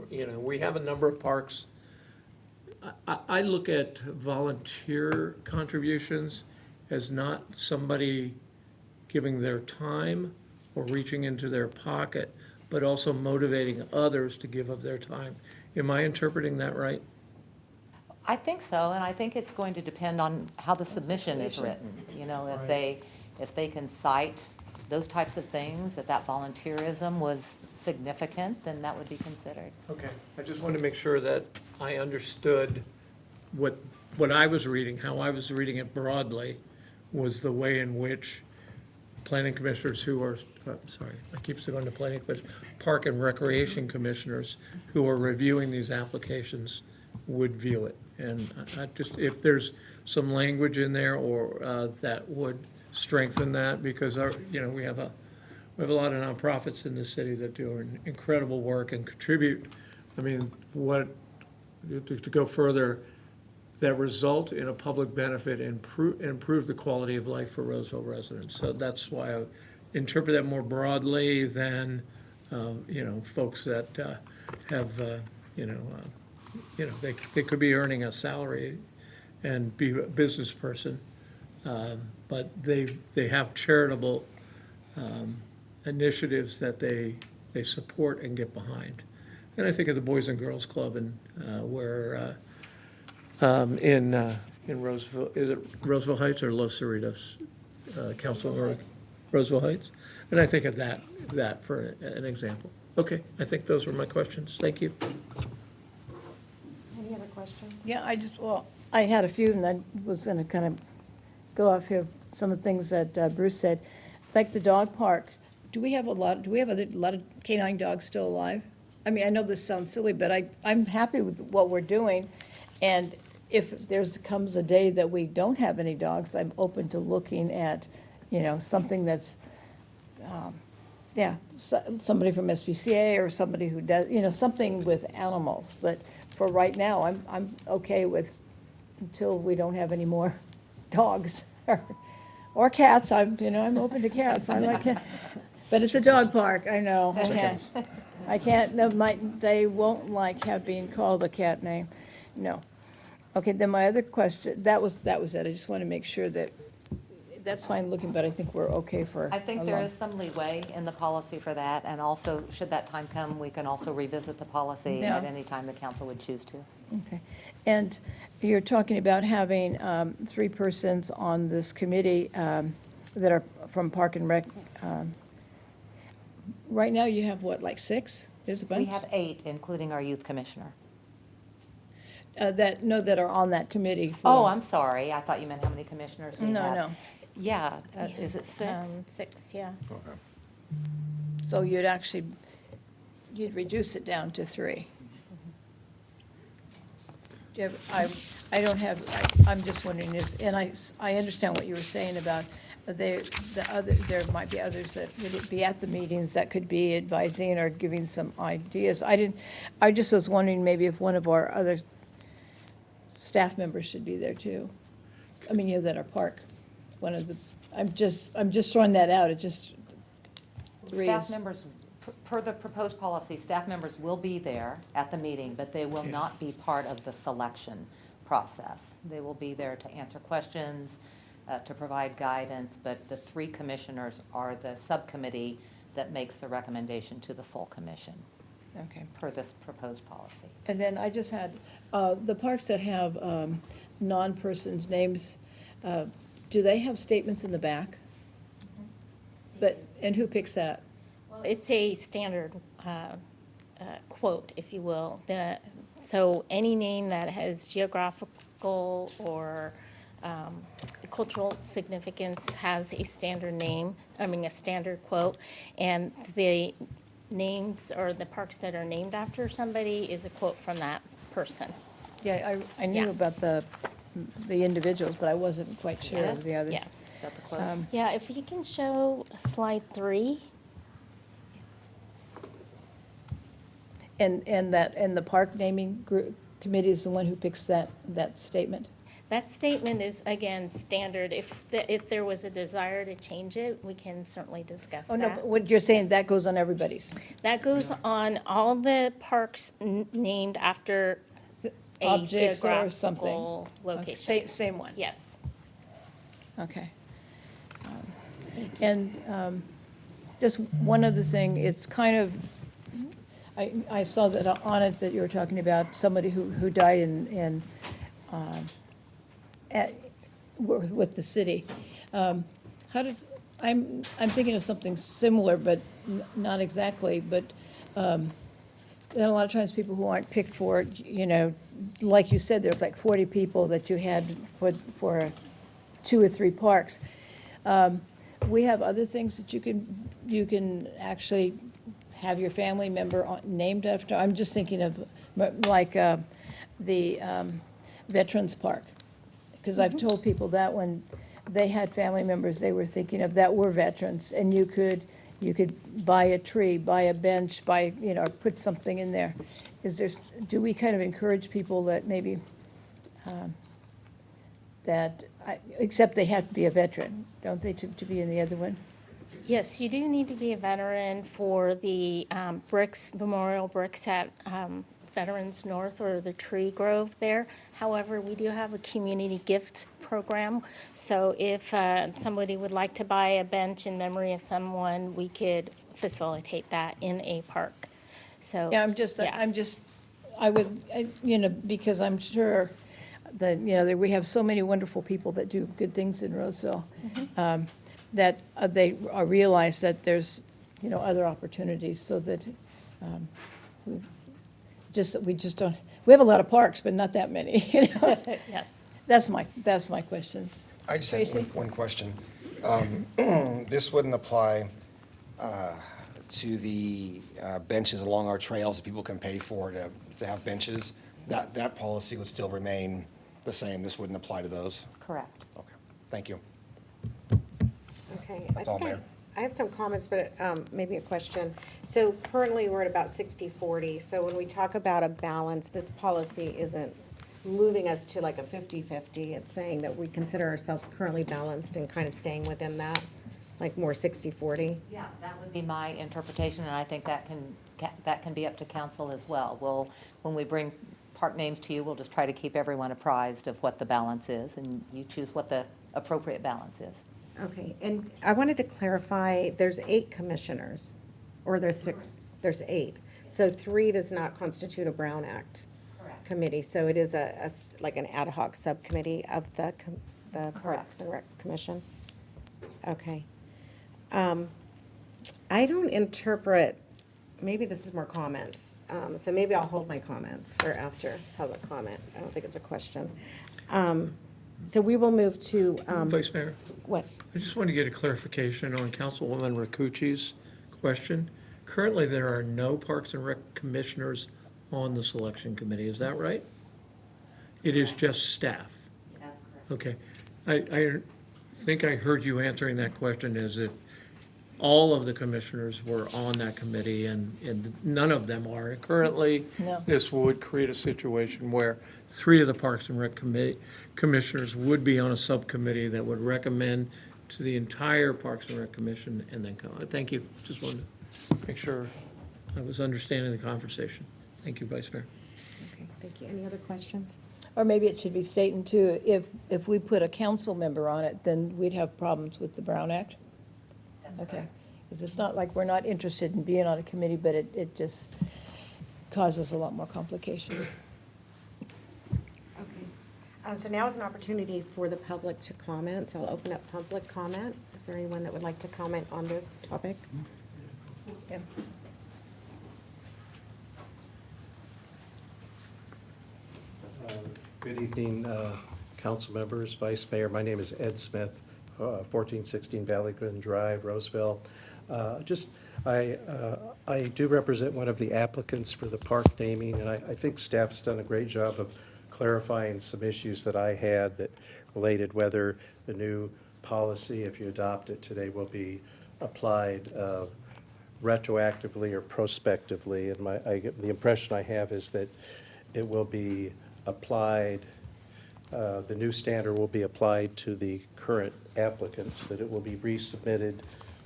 we have a number of parks. I look at volunteer contributions as not somebody giving their time or reaching into their pocket, but also motivating others to give of their time. Am I interpreting that right? I think so, and I think it's going to depend on how the submission is written. If they can cite those types of things, that volunteerism was significant, then that would be considered. Okay, I just wanted to make sure that I understood what I was reading, how I was reading it broadly, was the way in which planning commissioners who are, sorry, I keep going to planning commissioners, park and recreation commissioners who are reviewing these applications would view it. And I just, if there's some language in there or that would strengthen that, because we have a lot of nonprofits in the city that do incredible work and contribute. I mean, to go further, that result in a public benefit and improve the quality of life for Roseville residents. So that's why I interpret that more broadly than, folks that have, they could be earning a salary and be a business person, but they have charitable initiatives that they support and get behind. And I think of the Boys and Girls Club and where in Roseville, is it Roseville Heights or Los Cerritos? Council Roseville Heights? And I think of that for an example. Okay, I think those were my questions. Thank you. Any other questions? Yeah, I had a few, and I was gonna kind of go off here, some of the things that Bruce said. Like the dog park, do we have a lot of canine dogs still alive? I mean, I know this sounds silly, but I'm happy with what we're doing, and if comes a day that we don't have any dogs, I'm open to looking at, something that's, somebody from SPCA or somebody who does, something with animals. But for right now, I'm okay with, until we don't have any more dogs or cats. I'm open to cats. I like cats. But it's a dog park, I know. I can't, they won't like being called a cat name. No. Okay, then my other question, that was it. I just want to make sure that's fine looking, but I think we're okay for. I think there is some leeway in the policy for that, and also, should that time come, we can also revisit the policy Yeah. at any time the council would choose to. Okay. And you're talking about having 3 persons on this committee that are from Park and Rec. Right now, you have what, like 6? There's a bunch? We have 8, including our youth commissioner. That are on that committee. Oh, I'm sorry. I thought you meant how many commissioners we have. No. Yeah, is it 6? 6, yeah. So you'd reduce it down to 3. Do you have, I'm just wondering if, and I understand what you were saying about there might be others that would be at the meetings that could be advising or giving some ideas. I just was wondering maybe if one of our other staff members should be there too. I mean, that are park, I'm just throwing that out, it just, 3 Staff is. members, per the proposed policy, staff members will be there at the meeting, but they will not be part of the selection process. They will be there to answer questions, to provide guidance, but the 3 commissioners are the subcommittee that makes the recommendation to the full commission Okay. per this proposed policy. And then I just had, the parks that have non-persons' names, do they have statements in the back? And who picks that? It's a standard quote, if you will. So any name that has geographical or cultural significance has a standard name, a standard quote, and the names or the parks that are named after somebody is a quote from that person. Yeah, I knew Yeah. about the individuals, but I wasn't quite sure of the others. Yeah. Is that the quote? Yeah, if you can show slide 3. And the park naming committee is the one who picks that statement? That statement is, again, standard. If there was a desire to change it, we can certainly discuss Oh, no, that. but what you're saying, that goes on everybody's? That goes on all the parks named after a Objects or something? geographical Okay, location. Same one? Yes. Okay. And just one other thing, it's kind of, I saw that on it that you were talking about somebody who died with the city. How did, I'm thinking of something similar, but not exactly, but there are a lot of times people who aren't picked for it, you know, like you said, there's like 40 people that you had for 2 or 3 parks. We have other things that you can actually have your family member named after. I'm just thinking of like the Veterans Park, because I've told people that when they had family members they were thinking of that were veterans, and you could buy a tree, buy a bench, buy, you know, put something in there. Do we kind of encourage people that maybe except they have to be a veteran, don't they, to be in the other one? Yes, you do need to be a veteran for the Memorial Bricks at Veterans North or the Tree Grove there. However, we do have a community gift program. So if somebody would like to buy a bench in memory of someone, we could facilitate that in a park. So, Yeah, you know, because I'm sure that, you know, that we have so many wonderful people that do good things in Roseville, that they realize that there's, you know, other opportunities, so that we just don't, we have a lot of parks, but not that many, you know? yes. That's my questions. I just Tracy? have one question. This wouldn't apply to the benches along our trails that people can pay for to have benches. That policy would still remain the same. This wouldn't apply to those? Correct. Okay, thank you. Okay. That's all, Mayor. I have some comments, but maybe a question. So currently, we're at about 60/40. So when we talk about a balance, this policy isn't moving us to like a 50/50. It's saying that we consider ourselves currently balanced and kind of staying within that, like more 60/40. Yeah, that would be my interpretation, and I think that can be up to council as well. When we bring park names to you, we'll just try to keep everyone apprised of what the balance is, and you choose what the appropriate balance is. Okay, and I wanted to clarify, there's 8 commissioners, or there's 6, there's 8. So 3 does not constitute a Brown Act committee, so it is like an ad hoc subcommittee of the Parks and Rec Commission? Okay. I don't interpret, maybe this is more comments, so maybe I'll hold my comments for after public comment. I don't think it's a question. So we will move to, Vice Mayor, what? I just want to get a clarification on Councilwoman Rakucci's question. Currently, there are no Parks and Rec commissioners on the selection committee, is that right? It is just staff? That's correct. Okay. I think I heard you answering that question as if all of the commissioners were on that committee, and none of them are. Currently, No. this would create a situation where 3 of the Parks and Rec commissioners would be on a subcommittee that would recommend to the entire Parks and Rec Commission and then come. Thank you. Just wanted to make sure I was understanding the conversation. Thank you, Vice Mayor. Okay, thank you. Any other questions? Or maybe it should be stated too, if we put a council member on it, then we'd have problems with the Brown Act? Okay, because it's not like we're not interested in being on a committee, but it just causes a lot more complications. Okay. So now is an opportunity for the public to comment, so I'll open up public comment. Is there anyone that would like to comment on this topic? Yeah. Good evening, council members, vice mayor. My name is Ed Smith, 1416 Valley Glen Drive, Roseville. I do represent one of the applicants for the park naming, and I think staff's done a great job of clarifying some issues that I had that related whether the new policy, if you adopt it today, will be applied retroactively or prospectively, and the impression I have is that it will be applied, the new standard will be applied to the current applicants, that it will be resubmitted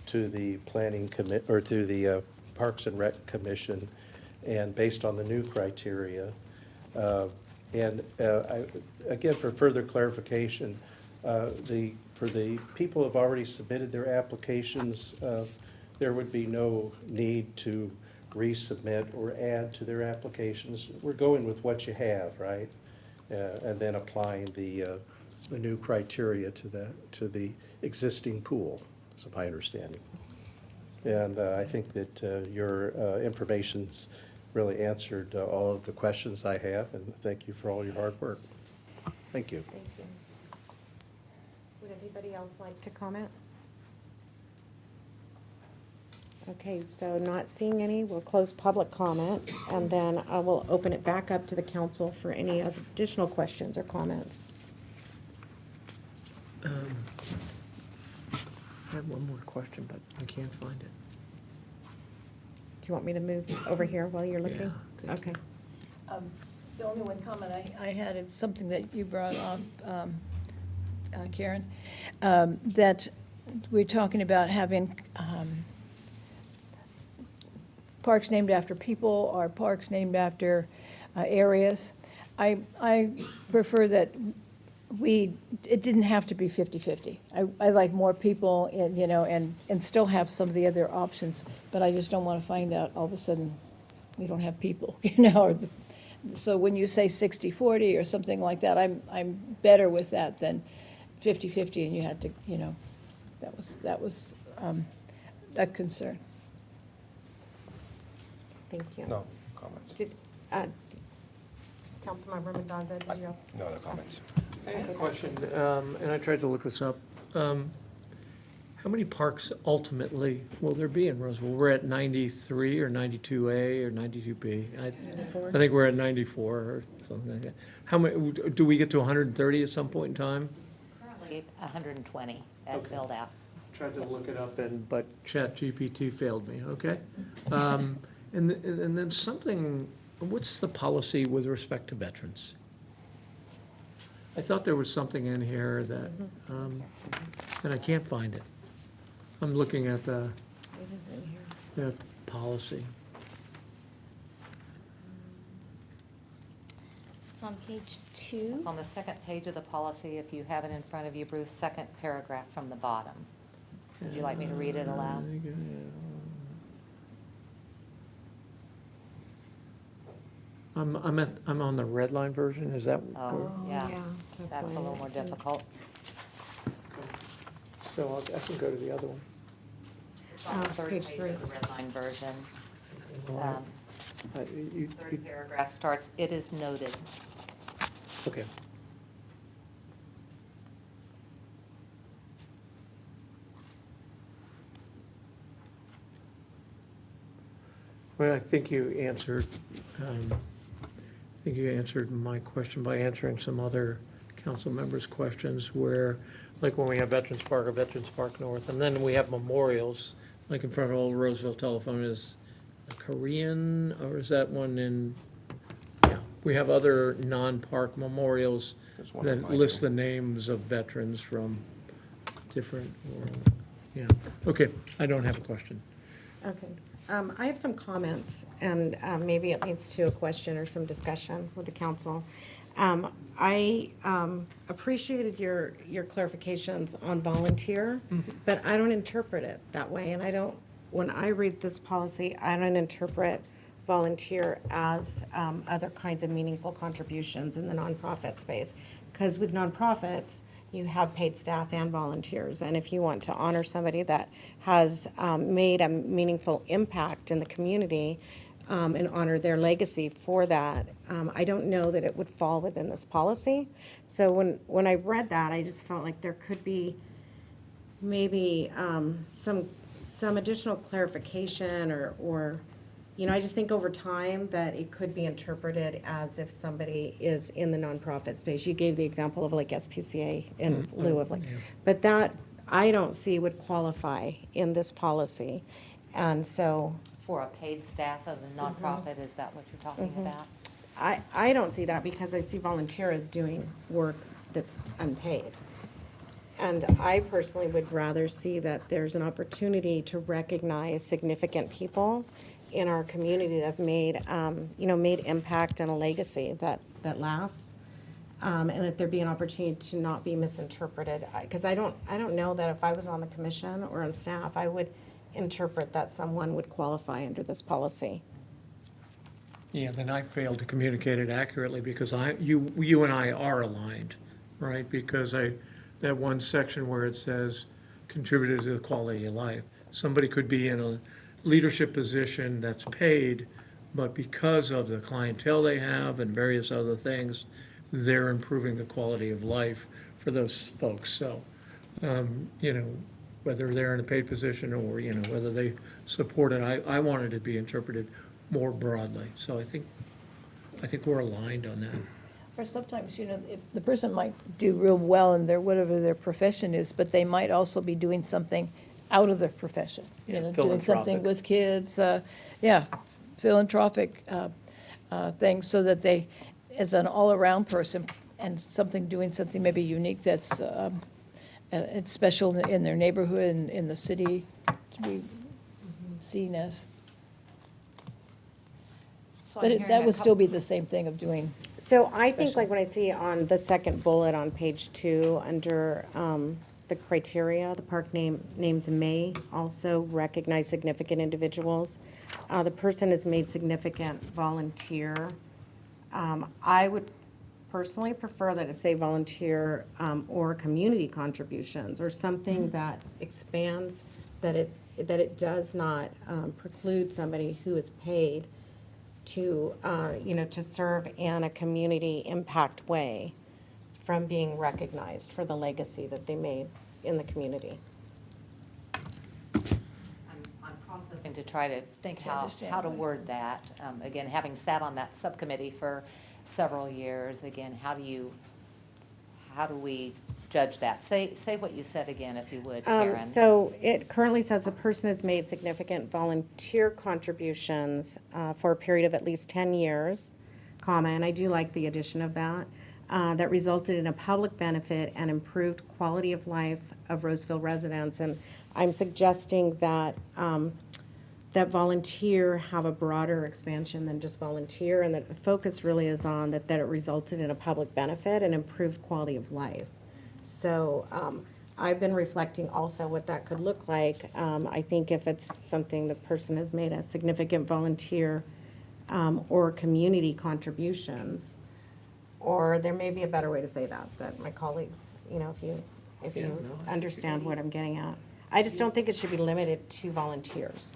to the planning commit, or to the Parks and Rec Commission, and based on the new criteria. Again, for further clarification, for the people who have already submitted their applications, there would be no need to resubmit or add to their applications. We're going with what you have, right? And then applying the new criteria to the existing pool, is my understanding. And I think that your information's really answered all of the questions I have, and thank you for all your hard work. Thank you. Thank you. Would anybody else like to comment? Okay, so not seeing any, we'll close public comment, and then I will open it back up to the council for any additional questions or comments. I have one more question, but I can't find it. Do you want me to move over here while you're looking? Yeah, thank you. Okay. The only one comment I had, it's something that you brought up, Karen, that we're talking about having parks named after people or parks named after areas. I prefer that it didn't have to be 50-50. I like more people, and still have some of the other options, but I just don't want to find out all of a sudden we don't have people, so when you say 60-40 or something like that, I'm better with that than 50-50, and you had to, that was a concern. Thank you. No comments. Councilmember Mendoza, did you have? No other comments. I have a question, and I tried to look this up. How many parks ultimately will there be in Roseville? We're at 93 or 92A or 92B. I think we're at 94 or something like that. How many, do we get to 130 at some point in time? Currently 120 at Okay. build out. Tried to look it up, but ChatGPT failed me, okay? And then something, what's the policy with respect to veterans? I thought there was something in here that, and I can't find it. I'm looking at the It is in here. policy. It's on page 2. It's on the second page of the policy, if you have it in front of you, Bruce, second paragraph from the bottom. Would you like me to read it aloud? I'm on the red line version, is that? Oh, yeah, that's that's a why little more it's in- difficult. So I can go to the other one. It's on the third page page 3. of the red line version. Uh, Third paragraph starts, "It is noted." Okay. Well, I think you answered, my question by answering some other council members' questions where, like when we have Veterans Park or Veterans Park North, and then we have memorials, like in front of Old Roseville Telephone is a Korean, or is that one in, yeah, we have other non-park memorials There's one in that mine, list too. the names of veterans from different, yeah. Okay, I don't have a question. Okay. I have some comments, and maybe it leads to a question or some discussion with the council. I appreciated your clarifications on volunteer, but I don't interpret it that way, and I don't, when I read this policy, I don't interpret volunteer as other kinds of meaningful contributions in the nonprofit space. Because with nonprofits, you have paid staff and volunteers, and if you want to honor somebody that has made a meaningful impact in the community and honor their legacy for that, I don't know that it would fall within this policy. So when I read that, I just felt like there could be maybe some additional clarification or I just think over time that it could be interpreted as if somebody is in the nonprofit space. You gave the example of like SPCA in lieu of like, but that I don't see would qualify in this policy. And so For a paid staff of a nonprofit, is that what you're talking about? I don't see that because I see volunteer as doing work that's unpaid. And I personally would rather see that there's an opportunity to recognize significant people in our community that have made, made impact and a legacy that lasts. And that there be an opportunity to not be misinterpreted. Because I don't know that if I was on the commission or on staff, I would interpret that someone would qualify under this policy. Yeah, then I failed to communicate it accurately because you and I are aligned, right? Because that one section where it says contributed to the quality of life, somebody could be in a leadership position that's paid, but because of the clientele they have and various other things, they're improving the quality of life for those folks. So, whether they're in a paid position or, whether they support it, I want it to be interpreted more broadly. So I think we're aligned on that. Or sometimes, if the person might do real well in whatever their profession is, but they might also be doing something out of their profession. Doing something Philanthropic. with kids, philanthropic things, so that they, as an all-around person, and doing something maybe unique that's, it's special in their neighborhood and in the city to be seen as. So I'm But hearing that a would coup- still be the same thing of doing. So I think Special. like when I see on the second bullet on page 2, under the criteria, the park names may also recognize significant individuals. The person has made significant volunteer. I would personally prefer that it say volunteer or community contributions, or something that expands, that it does not preclude somebody who is paid to, to serve in a community impact way from being recognized for the legacy that they made in the community. I'm processing to try to think To how understand to what- word that. Again, having sat on that subcommittee for several years, again, how do we judge that? Say what you said again, if you would, Karen. So it currently says the person has made significant volunteer contributions for a period of at least 10 years, comma, and I do like the addition of that, that resulted in a public benefit and improved quality of life of Roseville residents. And I'm suggesting that that volunteer have a broader expansion than just volunteer, and that the focus really is on that it resulted in a public benefit and improved quality of life. So I've been reflecting also what that could look like. I think if it's something the person has made a significant volunteer or community contributions, or there may be a better way to say that my colleagues, if you understand what I'm getting at. I just don't think it should be limited to volunteers.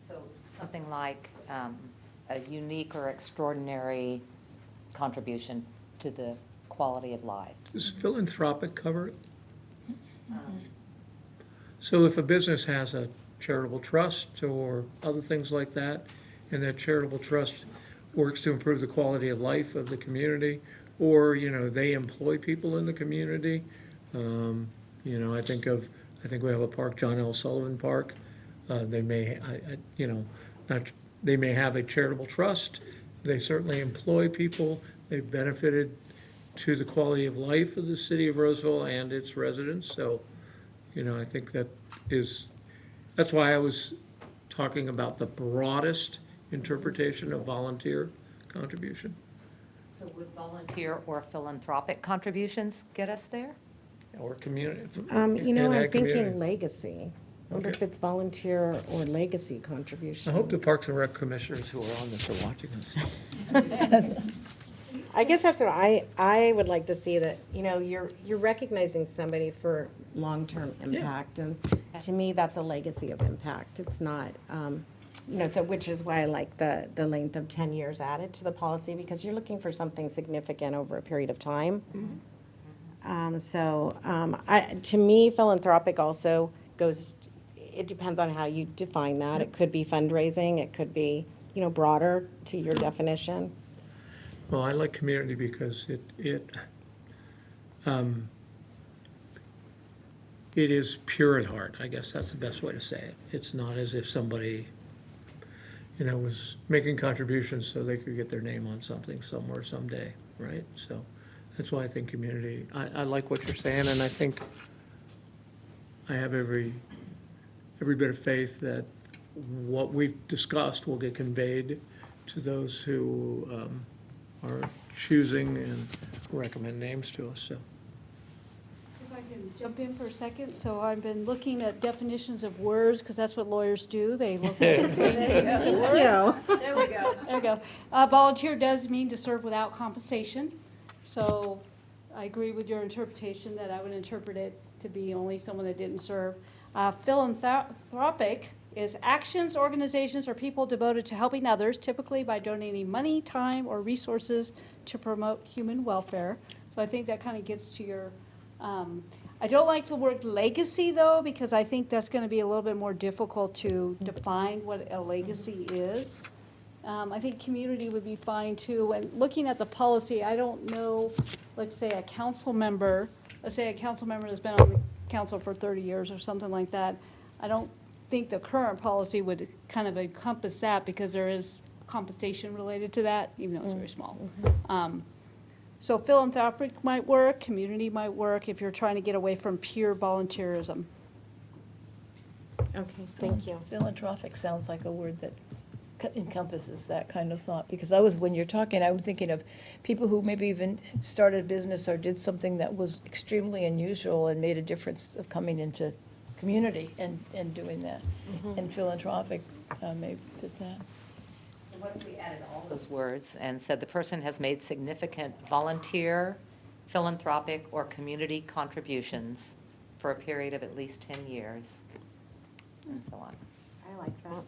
So something like a unique or extraordinary contribution to the quality of life. Does philanthropic cover it? So if a business has a charitable trust or other things like that, and that charitable trust works to improve the quality of life of the community, or, they employ people in the community, I think we have a park, John L. Sullivan Park. They may, they may have a charitable trust. They certainly employ people. They've benefited to the quality of life of the city of Roseville and its residents. So, I think that's why I was talking about the broadest interpretation of volunteer contribution. So would volunteer or philanthropic contributions get us there? Or community. I'm community. thinking legacy. I wonder if Okay. it's volunteer or legacy contributions. I hope the Parks and Rec commissioners who are on this are watching us. I guess that's what I would like to see, that, you're recognizing somebody for long-term impact. And to me, that's a legacy of impact. It's not, so which is why I like the length of 10 years added to the policy, because you're looking for something significant over a period of time. To me, philanthropic also goes, it depends on how you define that. It could be fundraising, it could be, broader to your definition. Well, I like community because it it is pure at heart. I guess that's the best way to say it. It's not as if somebody, was making contributions so they could get their name on something somewhere someday, right? So that's why I think community, I like what you're saying, and I think I have every bit of faith that what we've discussed will get conveyed to those who are choosing and recommend names to us, so. If I can jump in for a second, so I've been looking at definitions of words, because that's what lawyers do, they look at definitions of words. There we go. There we go. Volunteer does mean to serve without compensation, so I agree with your interpretation that I would interpret it to be only someone that didn't serve. Philanthropic is actions, organizations, or people devoted to helping others, typically by donating money, time, or resources to promote human welfare. So I think that kind of gets to your, I don't like the word legacy, though, because I think that's going to be a little bit more difficult to define what a legacy is. I think community would be fine, too. And looking at the policy, I don't know, let's say a council member that's been on the council for 30 years or something like that. I don't think the current policy would kind of encompass that, because there is compensation related to that, even though it's very small. So philanthropic might work, community might work, if you're trying to get away from pure volunteerism. Okay, thank you. Philanthropic sounds like a word that encompasses that kind of thought, because when you're talking, I'm thinking of people who maybe even started a business or did something that was extremely unusual and made a difference of coming into community and doing that. And philanthropic may fit that. So what if we added all those words and said the person has made significant volunteer, philanthropic, or community contributions for a period of at least 10 years, and so on. I like that.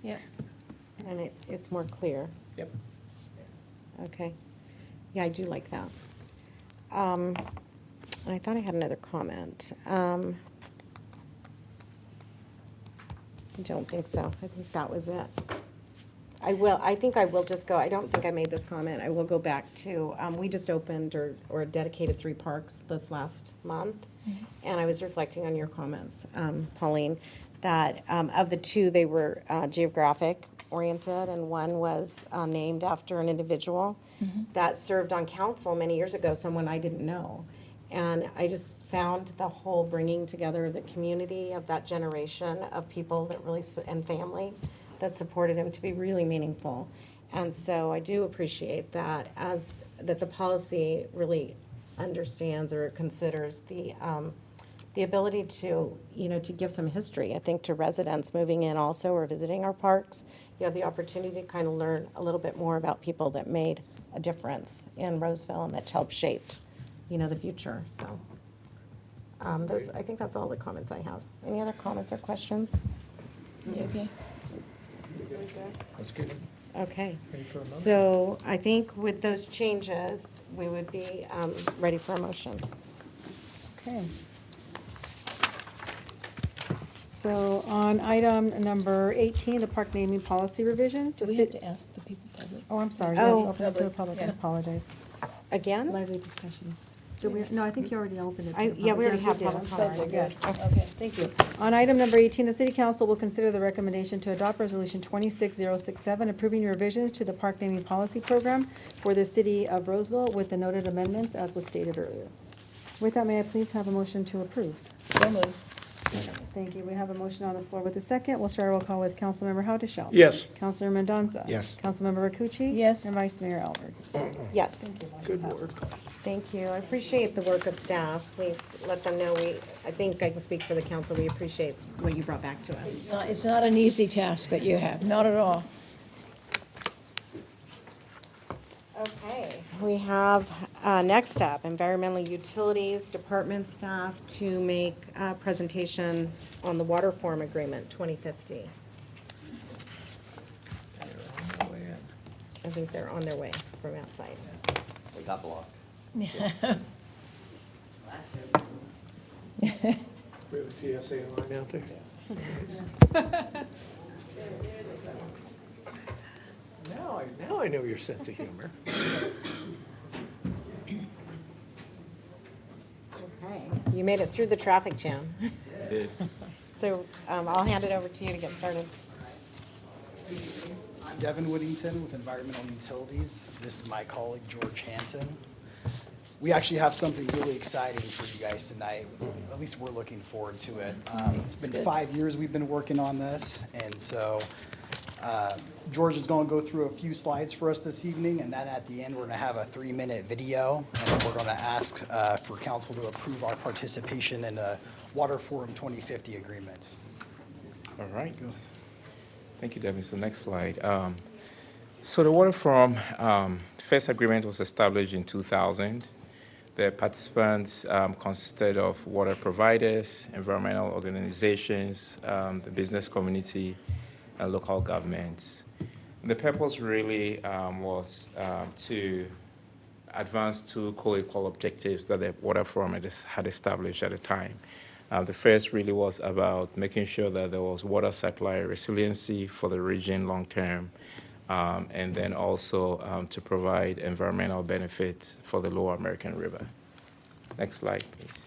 Yeah. And it's more clear. Yep. Okay. Yeah, I do like that. And I thought I had another comment. I don't think so. I think that was it. I think I will just go, I don't think I made this comment. I will go back to, we just opened or dedicated 3 parks this last month. And I was reflecting on your comments, Pauline, that of the 2, they were geographic oriented, and one was named after an individual that served on council many years ago, someone I didn't know. And I just found the whole bringing together the community of that generation of people that really, and family that supported him, to be really meaningful. And so I do appreciate that, that the policy really understands or considers the ability to, to give some history, I think, to residents moving in also or visiting our parks. You have the opportunity to kind of learn a little bit more about people that made a difference in Roseville and that helped shape, the future. So I think that's all the comments I have. Any other comments or questions? Okay. That's good. Okay. Ready for a motion? So I think with those changes, we would be ready for a motion. Okay. So on item number 18, the park naming policy revisions. Do we have to ask the people public? Oh, I'm sorry, yes, Oh. open it to the public, I Yeah. apologize. Again? Lively discussion. No, I think you already opened it to I- the public. yeah, we already Yes, have did. public I'm sorry, comment. yes. Okay. Thank you. On item number 18, the city council will consider the recommendation to adopt resolution 26067, approving revisions to the park naming policy program for the city of Roseville with the noted amendments as was stated earlier. With that, may I please have a motion to approve? So moved. Thank you. We have a motion on the floor with a second. We'll start our roll call with Councilmember Haudashelt. Yes. Councilor Mendoza. Yes. Councilmember Rakucci. Yes. And Vice Mayor Albert. Yes. Thank you. Motion Good passes. work. Thank you. I appreciate the work of staff. Please let them know I think I can speak for the council. We appreciate what you brought back to us. It's not an easy task that you have, not at all. Okay, we have, next up, environmental utilities department staff to make a presentation on the water form agreement 2050. I think they're on their way from outside. We got blocked. We have a TSA line out there. Now I know your sense of humor. Okay, You made it through the traffic jam. So I'll hand it over to you to get started. I'm Devin Whittington with Environmental Utilities. This is my colleague George Hansen. We actually have something really exciting for you guys tonight. At least we're looking forward to it. It's been 5 years we've been working on this, and so George is going to go through a few slides for us this evening, and then at the end, we're going to have a 3-minute video, and then we're going to ask for council to approve our participation in the Water Forum 2050 agreement. All right. Thank you, Devin. So next slide. So the Water Forum first agreement was established in 2000. The participants consisted of water providers, environmental organizations, the business community, and local governments. The purpose really was to advance two co-equal objectives that the Water Forum had established at the time. The first really was about making sure that there was water supply resiliency for the region long term, and then also to provide environmental benefits for the Lower American River. Next slide, please.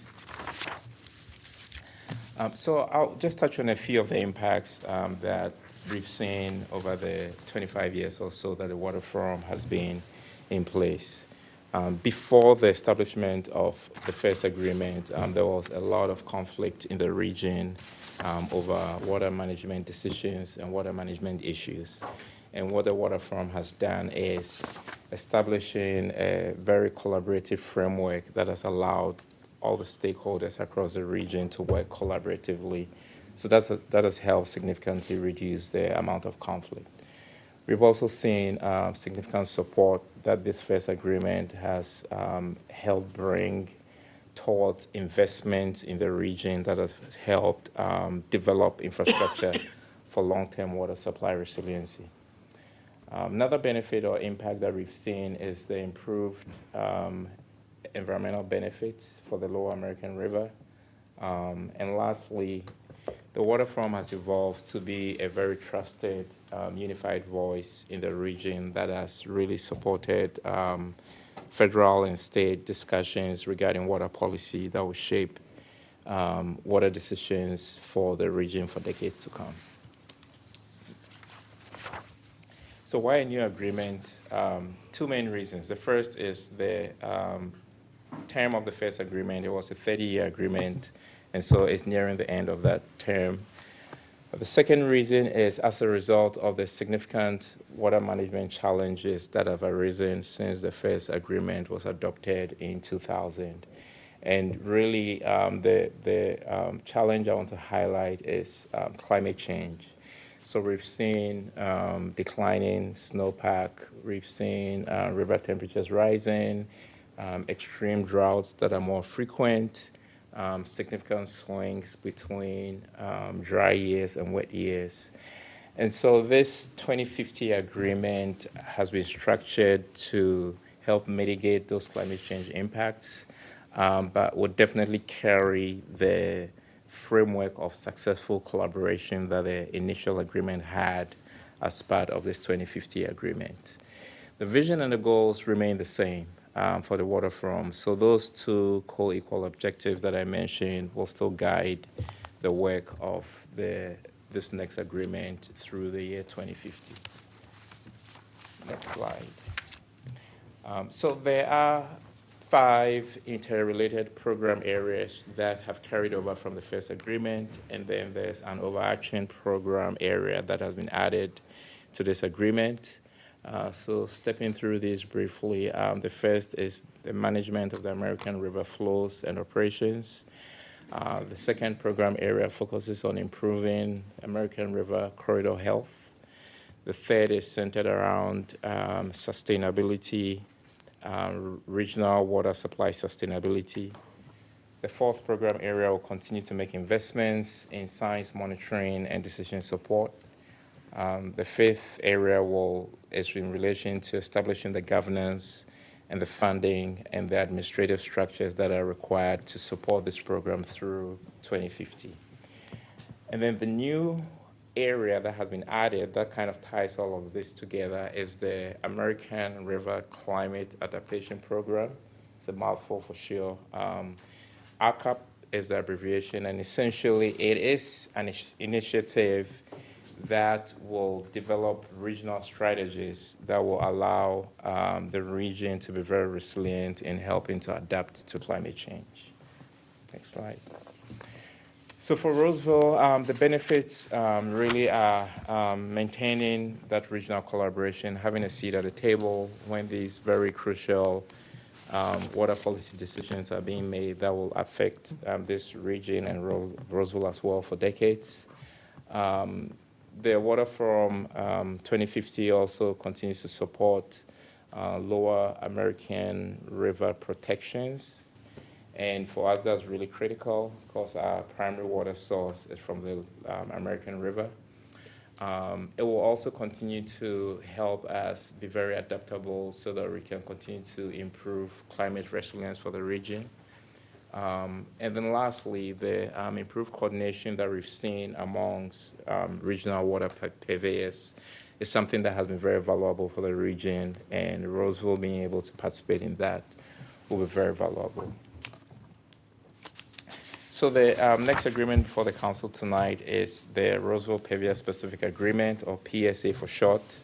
So I'll just touch on a few of the impacts that we've seen over the 25 years or so that the Water Forum has been in place. Before the establishment of the first agreement, there was a lot of conflict in the region over water management decisions and water management issues. And what the Water Forum has done is establishing a very collaborative framework that has allowed all the stakeholders across the region to work collaboratively. So that has helped significantly reduce the amount of conflict. We've also seen significant support that this first agreement has helped bring towards investments in the region that has helped develop infrastructure for long-term water supply resiliency. Another benefit or impact that we've seen is the improved environmental benefits for the Lower American River. And lastly, the Water Forum has evolved to be a very trusted, unified voice in the region that has really supported federal and state discussions regarding water policy that will shape water decisions for the region for decades to come. So why a new agreement? Two main reasons. The first is the term of the first agreement. It was a 30-year agreement, and so it's nearing the end of that term. The second reason is as a result of the significant water management challenges that have arisen since the first agreement was adopted in 2000. And really, the challenge I want to highlight is climate change. So we've seen declining snowpack, we've seen river temperatures rising, extreme droughts that are more frequent, significant swings between dry years and wet years. And so this 2050 agreement has been structured to help mitigate those climate change impacts, but would definitely carry the framework of successful collaboration that the initial agreement had as part of this 2050 agreement. The vision and the goals remain the same for the Water Forum. So those two co-equal objectives that I mentioned will still guide the work of this next agreement through the year 2050. Next slide. So there are 5 interrelated program areas that have carried over from the first agreement, and then there's an overarching program area that has been added to this agreement. So stepping through these briefly, the first is the management of the American River flows and operations. The second program area focuses on improving American River corridor health. The third is centered around sustainability, regional water supply sustainability. The fourth program area will continue to make investments in science monitoring and decision support. The fifth area is in relation to establishing the governance and the funding and the administrative structures that are required to support this program through 2050. And then the new area that has been added that kind of ties all of this together is the American River Climate Adaptation Program. It's a mouthful for sure. ARCAP is the abbreviation, and essentially it is an initiative that will develop regional strategies that will allow the region to be very resilient in helping to adapt to climate change. Next slide. So for Roseville, the benefits really are maintaining that regional collaboration, having a seat at the table when these very crucial water policy decisions are being made that will affect this region and Roseville as well for decades. The water from 2050 also continues to support Lower American River protections. And for us, that's really critical because our primary water source is from the American River. It will also continue to help us be very adaptable so that we can continue to improve climate resilience for the region. And then lastly, the improved coordination that we've seen amongst regional water purveyors is something that has been very valuable for the region, and Roseville being able to participate in that will be very valuable. So the next agreement before the council tonight is the Roseville Purveyor Specific Agreement, or PSA for short.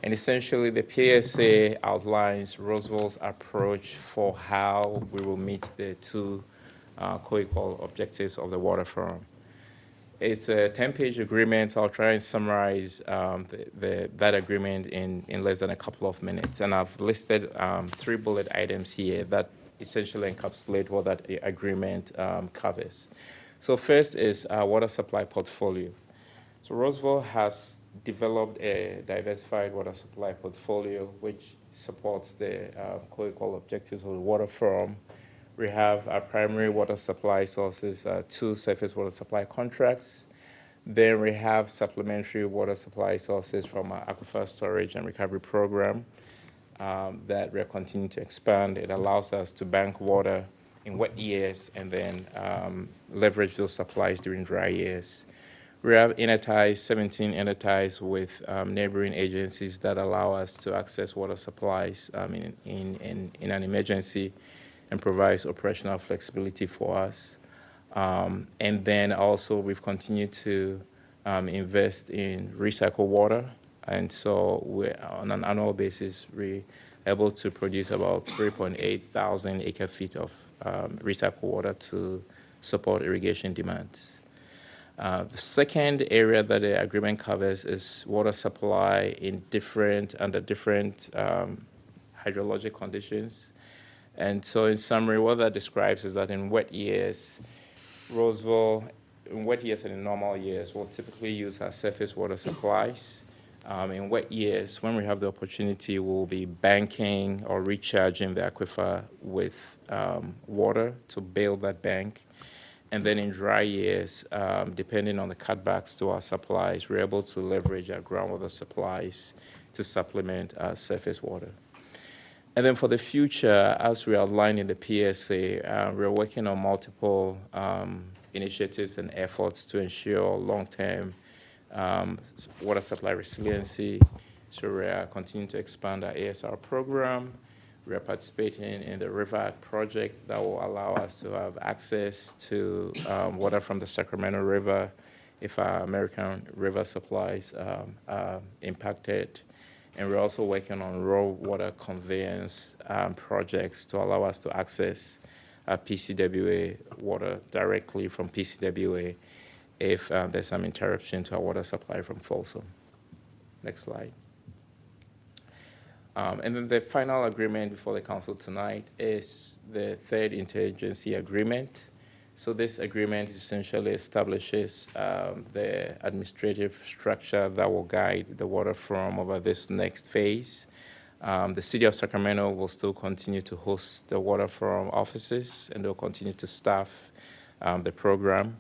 And essentially, the PSA outlines Roseville's approach for how we will meet the two co-equal objectives of the water forum. It's a 10-page agreement, so I'll try and summarize that agreement in less than a couple of minutes. And I've listed 3 bullet items here that essentially encapsulate what that agreement covers. So first is our water supply portfolio. So Roseville has developed a diversified water supply portfolio which supports the co-equal objectives of the water forum. We have our primary water supply sources, 2 surface water supply contracts. Then we have supplementary water supply sources from our aquifer storage and recovery program that we're continuing to expand. It allows us to bank water in wet years and then leverage those supplies during dry years. We have interties, 17 interties with neighboring agencies that allow us to access water supplies in an emergency and provides operational flexibility for us. And then also we've continued to invest in recycled water. And so we're, on an annual basis, we're able to produce about 3.8 thousand acre-feet of recycled water to support irrigation demands. The second area that the agreement covers is water supply under different hydrologic conditions. And so in summary, what that describes is that in wet years, Roseville, in wet years and in normal years, will typically use our surface water supplies. In wet years, when we have the opportunity, we'll be banking or recharging the aquifer with water to build that bank. And then in dry years, depending on the cutbacks to our supplies, we're able to leverage our groundwater supplies to supplement our surface water. And then for the future, as we outlined in the PSA, we're working on multiple initiatives and efforts to ensure long-term water supply resiliency. So we are continuing to expand our ASR program. We are participating in the River Act project that will allow us to have access to water from the Sacramento River if our American river supplies are impacted. And we're also working on raw water conveyance projects to allow us to access PCWA water directly from PCWA if there's some interruption to our water supply from Folsom. Next slide. And then the final agreement before the council tonight is the third interagency agreement. So this agreement essentially establishes the administrative structure that will guide the water forum over this next phase. The city of Sacramento will still continue to host the water forum offices, and they'll continue to staff the program.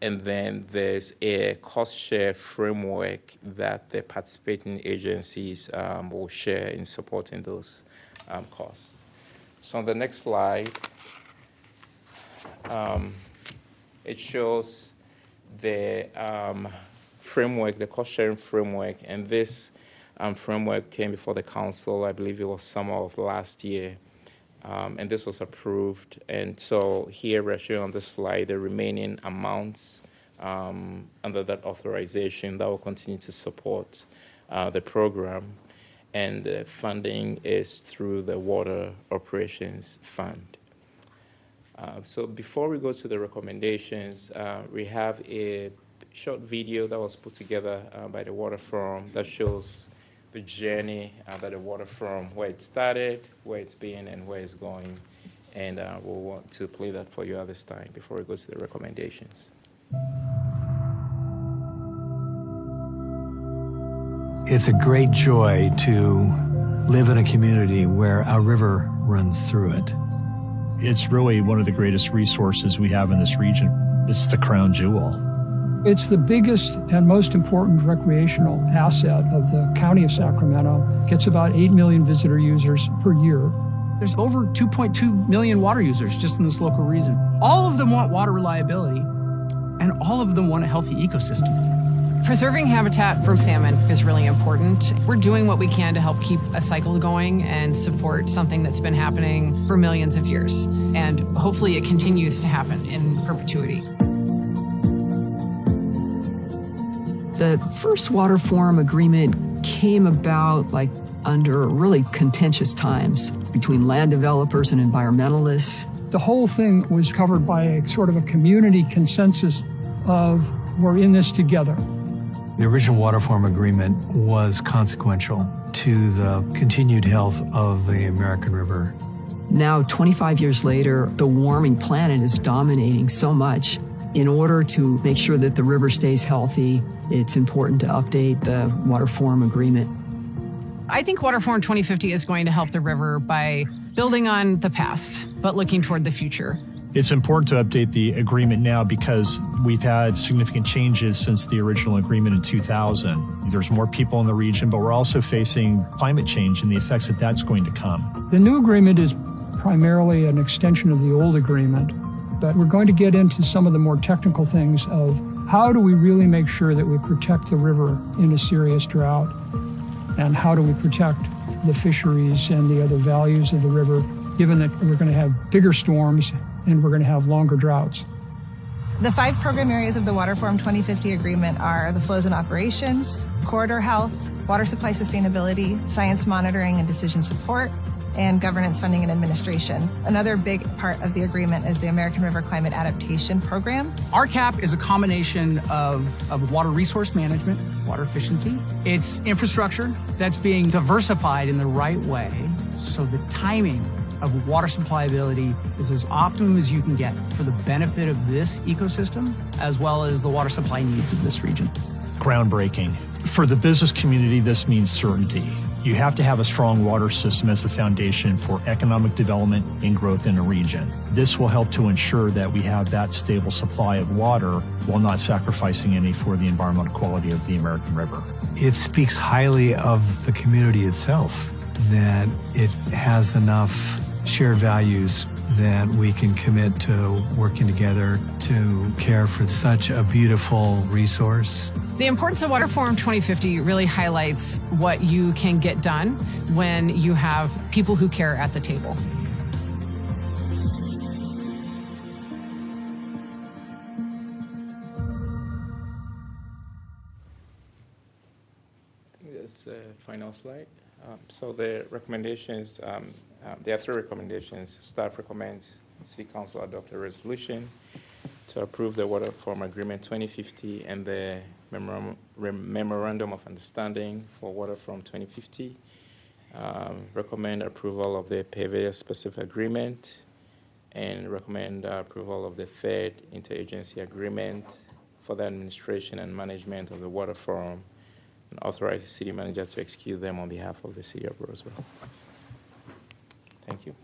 And then there's a cost share framework that the participating agencies will share in supporting those costs. So on the next slide, it shows the framework, the cost sharing framework, and this framework came before the council, I believe it was summer of last year. and this was approved. And so here we're showing on the slide the remaining amounts under that authorization that will continue to support the program. And the funding is through the Water Operations Fund. So before we go to the recommendations, we have a short video that was put together by the Water Forum that shows the journey that the Water Forum, where it started, where it's been, and where it's going. And we'll want to play that for you at this time before we go to the recommendations. It's a great joy to live in a community where a river runs through it. It's really one of the greatest resources we have in this region. It's the crown jewel. It's the biggest and most important recreational asset of the county of Sacramento. Gets about 8 million visitor users per year. There's over 2.2 million water users just in this local region. All of them want water reliability, and all of them want a healthy ecosystem. Preserving habitat for salmon is really important. We're doing what we can to help keep a cycle going and support something that's been happening for millions of years. And hopefully it continues to happen in perpetuity. The first Water Forum agreement came about under really contentious times between land developers and environmentalists. The whole thing was covered by a sort of a community consensus of we're in this together. The original Water Forum agreement was consequential to the continued health of the American River. Now, 25 years later, the warming planet is dominating so much. In order to make sure that the river stays healthy, it's important to update the Water Forum agreement. I think Water Forum 2050 is going to help the river by building on the past, but looking toward the future. It's important to update the agreement now because we've had significant changes since the original agreement in 2000. There's more people in the region, but we're also facing climate change and the effects that that's going to come. The new agreement is primarily an extension of the old agreement, but we're going to get into some of the more technical things of how do we really make sure that we protect the river in a serious drought, and how do we protect the fisheries and the other values of the river, given that we're going to have bigger storms and we're going to have longer droughts. The 5 program areas of the Water Forum 2050 agreement are the flows and operations, corridor health, water supply sustainability, science monitoring and decision support, and governance, funding, and administration. Another big part of the agreement is the American River Climate Adaptation Program. RCAP is a combination of water resource management, water efficiency. It's infrastructure that's being diversified in the right way, so the timing of water supplyability is as optimum as you can get for the benefit of this ecosystem, as well as the water supply needs of this region. Groundbreaking. For the business community, this means certainty. You have to have a strong water system as the foundation for economic development and growth in a region. This will help to ensure that we have that stable supply of water while not sacrificing any for the environmental quality of the American River. It speaks highly of the community itself, that it has enough shared values that we can commit to working together to care for such a beautiful resource. The importance of Water Forum 2050 really highlights what you can get done when you have people who care at the table. I think that's the final slide. So the recommendations, there are 3 recommendations. Staff recommends City Council adopt a resolution to approve the Water Forum Agreement 2050 and the Memorandum of Understanding for Water Forum 2050. Recommend approval of the Pavia-specific agreement, and recommend approval of the 3rd interagency agreement for the administration and management of the Water Forum, and authorize the city manager to execute them on behalf of the city of Roseville. Thank you.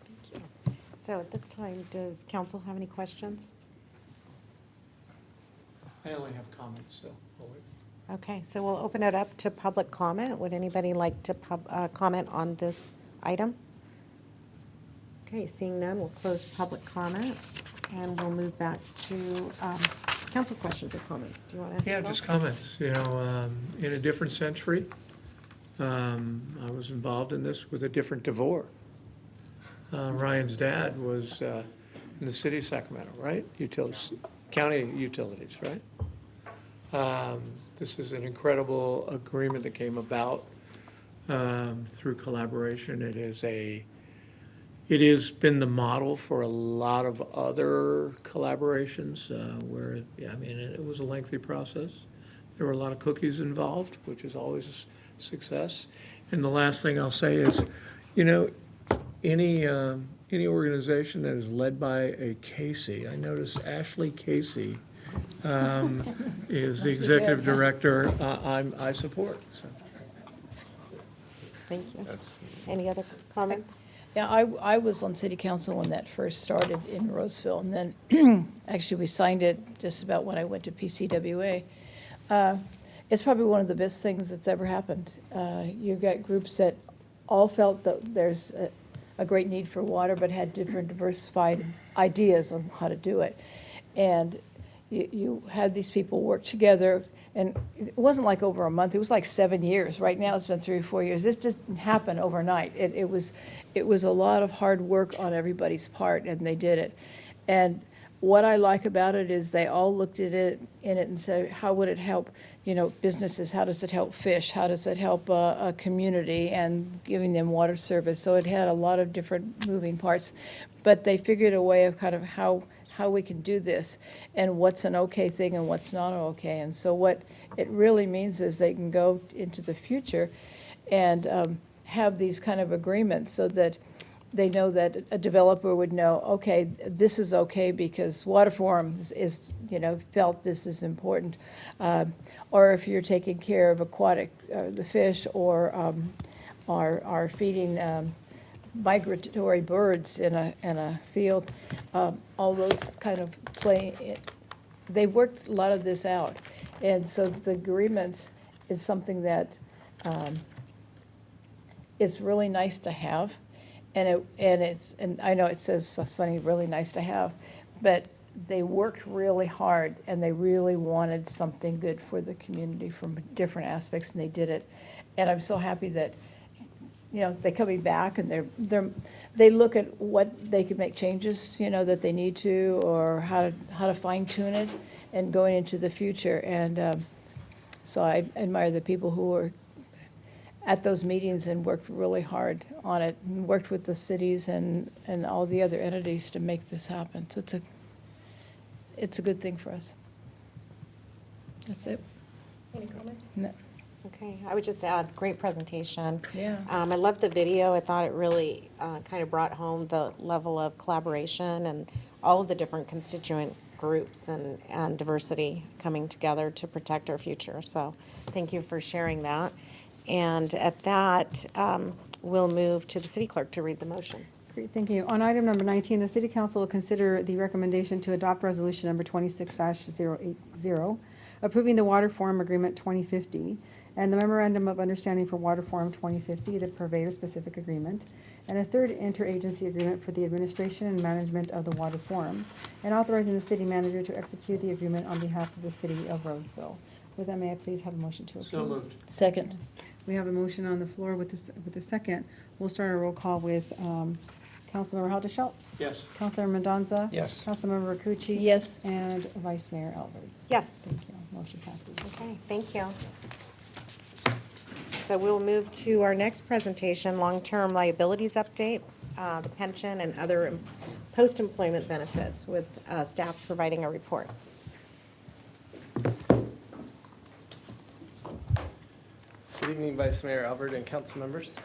Thank you. So at this time, does council have any questions? I only have comments, so I'll wait. Okay, so we'll open it up to public comment. Would anybody like to comment on this item? Okay, seeing none, we'll close public comment, and we'll move back to council questions or comments. Do you want to? Yeah, just comments. You know, in a different century, I was involved in this with a different DeVore. Ryan's dad was in the city of Sacramento, right? County utilities, right? This is an incredible agreement that came about through collaboration. It has been the model for a lot of other collaborations where, yeah, I mean, it was a lengthy process. There were a lot of cookies involved, which is always a success. And the last thing I'll say is, you know, any organization that is led by a Casey, I noticed Ashley Casey is the executive director. I support. So. Thank you. Any other comments? Yeah, I was on city council when that first started in Roseville, and then actually we signed it just about when I went to PCWA. It's probably one of the best things that's ever happened. You've got groups that all felt that there's a great need for water, but had different diversified ideas on how to do it. And you had these people work together, and it wasn't like over a month, it was like 7 years. Right now it's been 3 or 4 years. This didn't happen overnight. It was a lot of hard work on everybody's part, and they did it. And what I like about it is they all looked at it and said, how would it help, businesses? How does it help fish? How does it help a community and giving them water service? So it had a lot of different moving parts, but they figured a way of kind of how we can do this and what's an okay thing and what's not okay. And so what it really means is they can go into the future and have these kind of agreements so that they know that a developer would know, okay, this is okay because water forum is felt this is important. Or if you're taking care of aquatic, the fish, or are feeding migratory birds in a field, all those kind of they worked a lot of this out. And so the agreements is something that is really nice to have. And I know it says, it's funny, really nice to have, but they worked really hard and they really wanted something good for the community from different aspects, and they did it. And I'm so happy that, they're coming back and they look at what they could make changes, that they need to, or how to fine tune it and going into the future. And so I admire the people who were at those meetings and worked really hard on it, and worked with the cities and all the other entities to make this happen. So it's a good thing for us. That's it. Any comments? No. Okay, I would just add, great presentation. Yeah. I loved the video. I thought it really kind of brought home the level of collaboration and all of the different constituent groups and diversity coming together to protect our future. So thank you for sharing that. And at that, we'll move to the city clerk to read the motion. Great, thank you. On item number 19, the city council will consider the recommendation to adopt resolution number 26-080, approving the Water Forum Agreement 2050 and the Memorandum of Understanding for Water Forum 2050, the purveyor-specific agreement, and a third interagency agreement for the administration and management of the Water Forum, and authorizing the city manager to execute the agreement on behalf of the city of Roseville. With that, may I please have a motion to approve? So moved. Second. We have a motion on the floor with the second. We'll start a roll call with Councilmember Haldeshelt. Yes. Councilmember Mendoza. Yes. Councilmember Rakucci. Yes. And Vice Mayor Albert. Yes. Thank you. Motion passes. Okay, thank you. So we'll move to our next presentation, long-term liabilities update, the pension and other post-employment benefits, with staff providing a report. Good evening, Vice Mayor Albert and council members.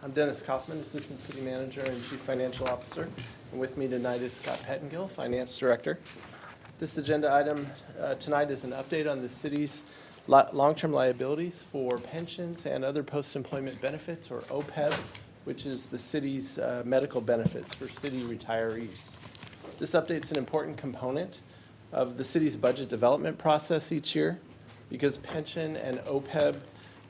I'm Dennis Kaufman, Assistant City Manager and Chief Financial Officer. And with me tonight is Scott Pettengill, Finance Director. This agenda item tonight is an update on the city's long-term liabilities for pensions and other post-employment benefits, or OPEB, which is the city's medical benefits for city retirees. This update is an important component of the city's budget development process each year, because pension and OPEB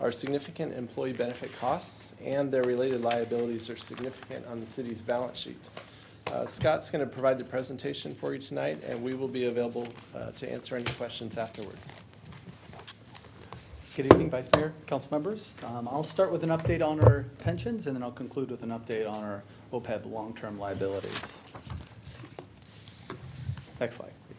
are significant employee benefit costs, and their related liabilities are significant on the city's balance sheet. Scott's going to provide the presentation for you tonight, and we will be available to answer any questions afterwards. Good evening, Vice Mayor, council members. I'll start with an update on our pensions, and then I'll conclude with an update on our OPEB long-term liabilities. Next slide, please.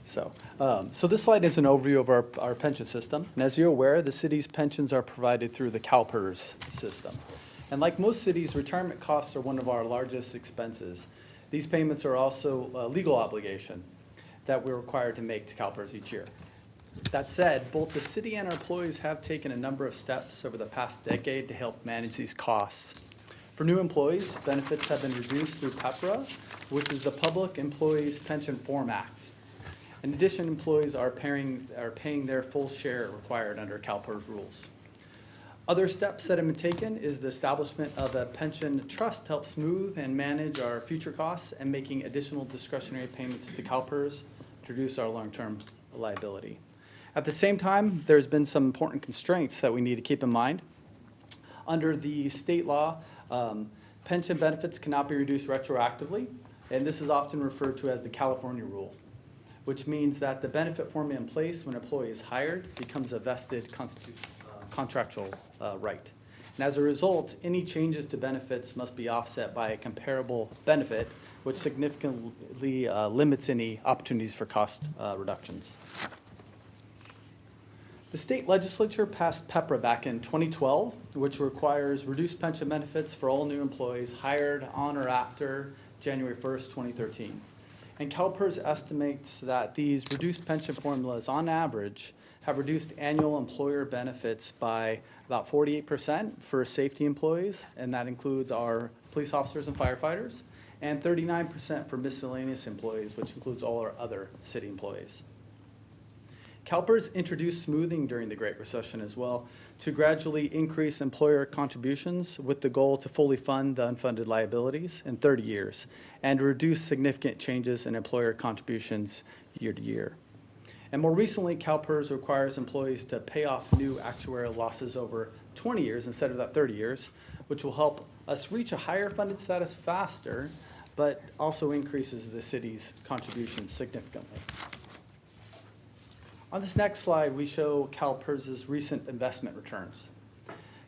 So this slide is an overview of our pension system. And as you're aware, the city's pensions are provided through the CalPERS system. And like most cities, retirement costs are one of our largest expenses. These payments are also a legal obligation that we're required to make to CalPERS each year. That said, both the city and our employees have taken a number of steps over the past decade to help manage these costs. For new employees, benefits have been reduced through PEPRA, which is the Public Employees Pension Reform Act. In addition, employees are paying their full share required under CalPERS rules. Other steps that have been taken is the establishment of a pension trust to help smooth and manage our future costs and making additional discretionary payments to CalPERS to reduce our long-term liability. At the same time, there's been some important constraints that we need to keep in mind. Under the state law, pension benefits cannot be reduced retroactively, and this is often referred to as the California rule, which means that the benefit formula in place when an employee is hired becomes a vested contractual right. And as a result, any changes to benefits must be offset by a comparable benefit, which significantly limits any opportunities for cost reductions. The state legislature passed PEPRA back in 2012, which requires reduced pension benefits for all new employees hired on or after January 1st, 2013. And CalPERS estimates that these reduced pension formulas, on average, have reduced annual employer benefits by about 48% for safety employees, and that includes our police officers and firefighters, and 39% for miscellaneous employees, which includes all our other city employees. CalPERS introduced smoothing during the Great Recession as well to gradually increase employer contributions with the goal to fully fund the unfunded liabilities in 30 years and reduce significant changes in employer contributions year to year. And more recently, CalPERS requires employees to pay off new actuarial losses over 20 years instead of that 30 years, which will help us reach a higher funded status faster, but also increases the city's contributions significantly. On this next slide, we show CalPERS's recent investment returns.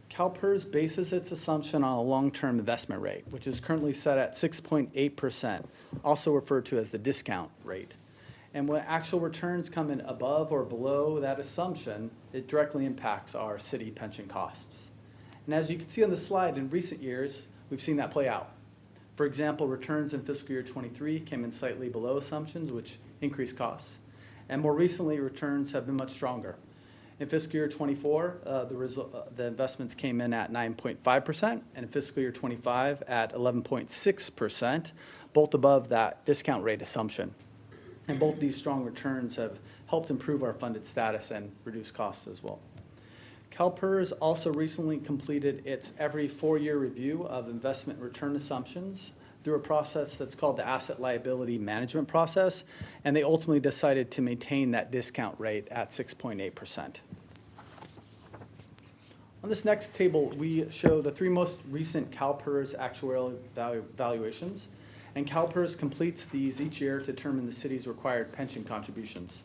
CalPERS bases its assumption on a long-term investment rate, which is currently set at 6.8%, also referred to as the discount rate. And when actual returns come in above or below that assumption, it directly impacts our city pension costs. And as you can see on the slide, in recent years, we've seen that play out. For example, returns in fiscal year 23 came in slightly below assumptions, which increased costs. And more recently, returns have been much stronger. In fiscal year 24, the investments came in at 9.5%, and in fiscal year 25 at 11.6%, both above that discount rate assumption. And both these strong returns have helped improve our funded status and reduce costs as well. CalPERS also recently completed its every 4-year review of investment return assumptions through a process that's called the Asset Liability Management Process, and they ultimately decided to maintain that discount rate at 6.8%. On this next table, we show the 3 most recent CalPERS actuarial valuations, and CalPERS completes these each year to determine the city's required pension contributions.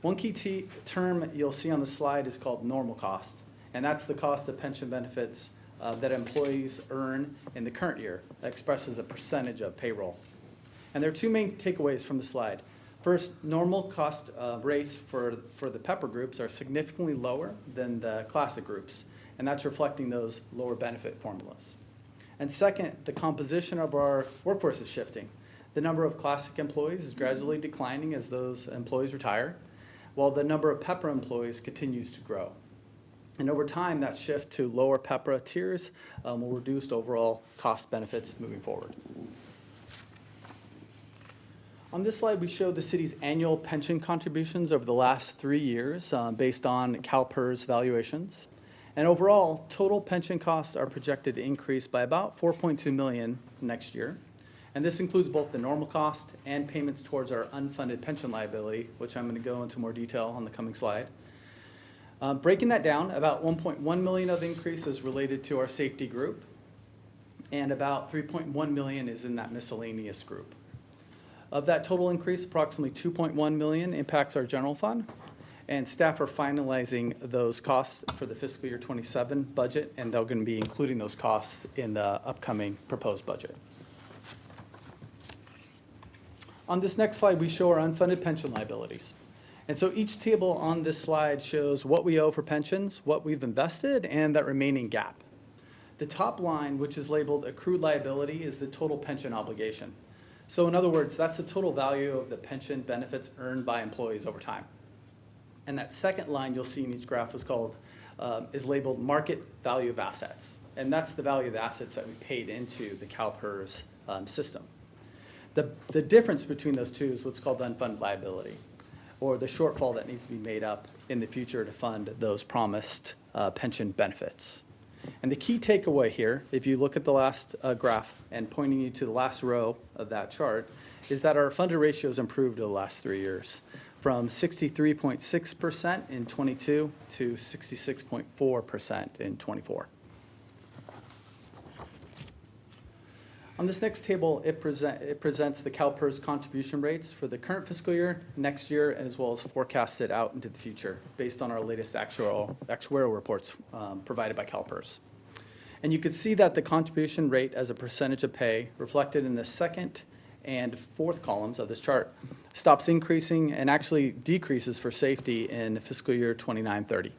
One key term you'll see on the slide is called normal cost, and that's the cost of pension benefits that employees earn in the current year, expressed as a percentage of payroll. And there are 2 main takeaways from the slide. First, normal cost rates for the PEPRA groups are significantly lower than the classic groups, and that's reflecting those lower benefit formulas. And second, the composition of our workforce is shifting. The number of classic employees is gradually declining as those employees retire, while the number of PEPRA employees continues to grow. And over time, that shift to lower PEPRA tiers will reduce overall cost benefits moving forward. On this slide, we show the city's annual pension contributions over the last 3 years based on CalPERS valuations. And overall, total pension costs are projected to increase by about $4.2 million next year. And this includes both the normal cost and payments towards our unfunded pension liability, which I'm going to go into more detail on the coming slide. Breaking that down, about $1.1 million of the increase is related to our safety group, and about $3.1 million is in that miscellaneous group. Of that total increase, approximately $2.1 million impacts our general fund, And staff are finalizing those costs for the fiscal year 27 budget, and they're going to be including those costs in the upcoming proposed budget. On this next slide, we show our unfunded pension liabilities. And so each table on this slide shows what we owe for pensions, what we've invested, and that remaining gap. The top line, which is labeled accrued liability, is the total pension obligation. So in other words, that's the total value of the pension benefits earned by employees over time. And that second line you'll see in each graph is labeled market value of assets. And that's the value of the assets that we paid into the CalPERS system. The difference between those two is what's called unfunded liability, or the shortfall that needs to be made up in the future to fund those promised pension benefits. And the key takeaway here, if you look at the last graph and pointing you to the last row of that chart, is that our funded ratio has improved over the last 3 years, from 63.6% in 22 to 66.4% in 24. On this next table, it presents the CalPERS contribution rates for the current fiscal year, next year, as well as forecasted out into the future based on our latest actuarial reports provided by CalPERS. And you can see that the contribution rate as a percentage of pay reflected in the second and fourth columns of this chart stops increasing and actually decreases for safety in fiscal year 29-30.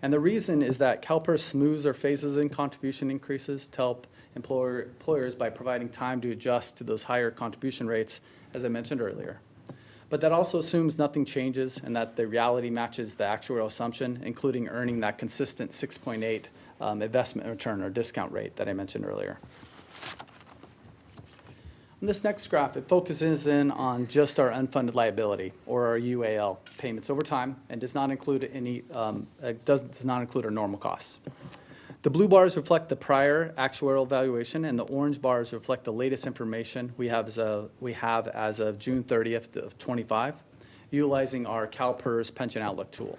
And the reason is that CalPERS smooths or phases in contribution increases to help employers by providing time to adjust to those higher contribution rates, as I mentioned earlier. But that also assumes nothing changes and that the reality matches the actuarial assumption, including earning that consistent 6.8 investment return or discount rate that I mentioned earlier. On this next graph, it focuses in on just our unfunded liability, or our UAL payments over time, and does not include does not include our normal costs. The blue bars reflect the prior actuarial valuation, and the orange bars reflect the latest information we have as of June 30th of 25, utilizing our CalPERS pension outlook tool.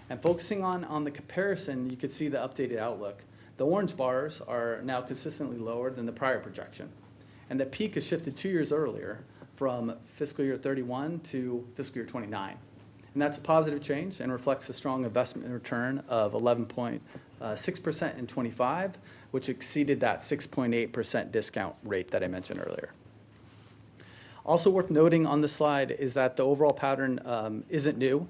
And focusing on the comparison, you can see the updated outlook. The orange bars are now consistently lower than the prior projection. And the peak is shifted 2 years earlier from fiscal year 31 to fiscal year 29. And that's a positive change and reflects a strong investment return of 11.6% in 25, which exceeded that 6.8% discount rate that I mentioned earlier. Also worth noting on this slide is that the overall pattern isn't new.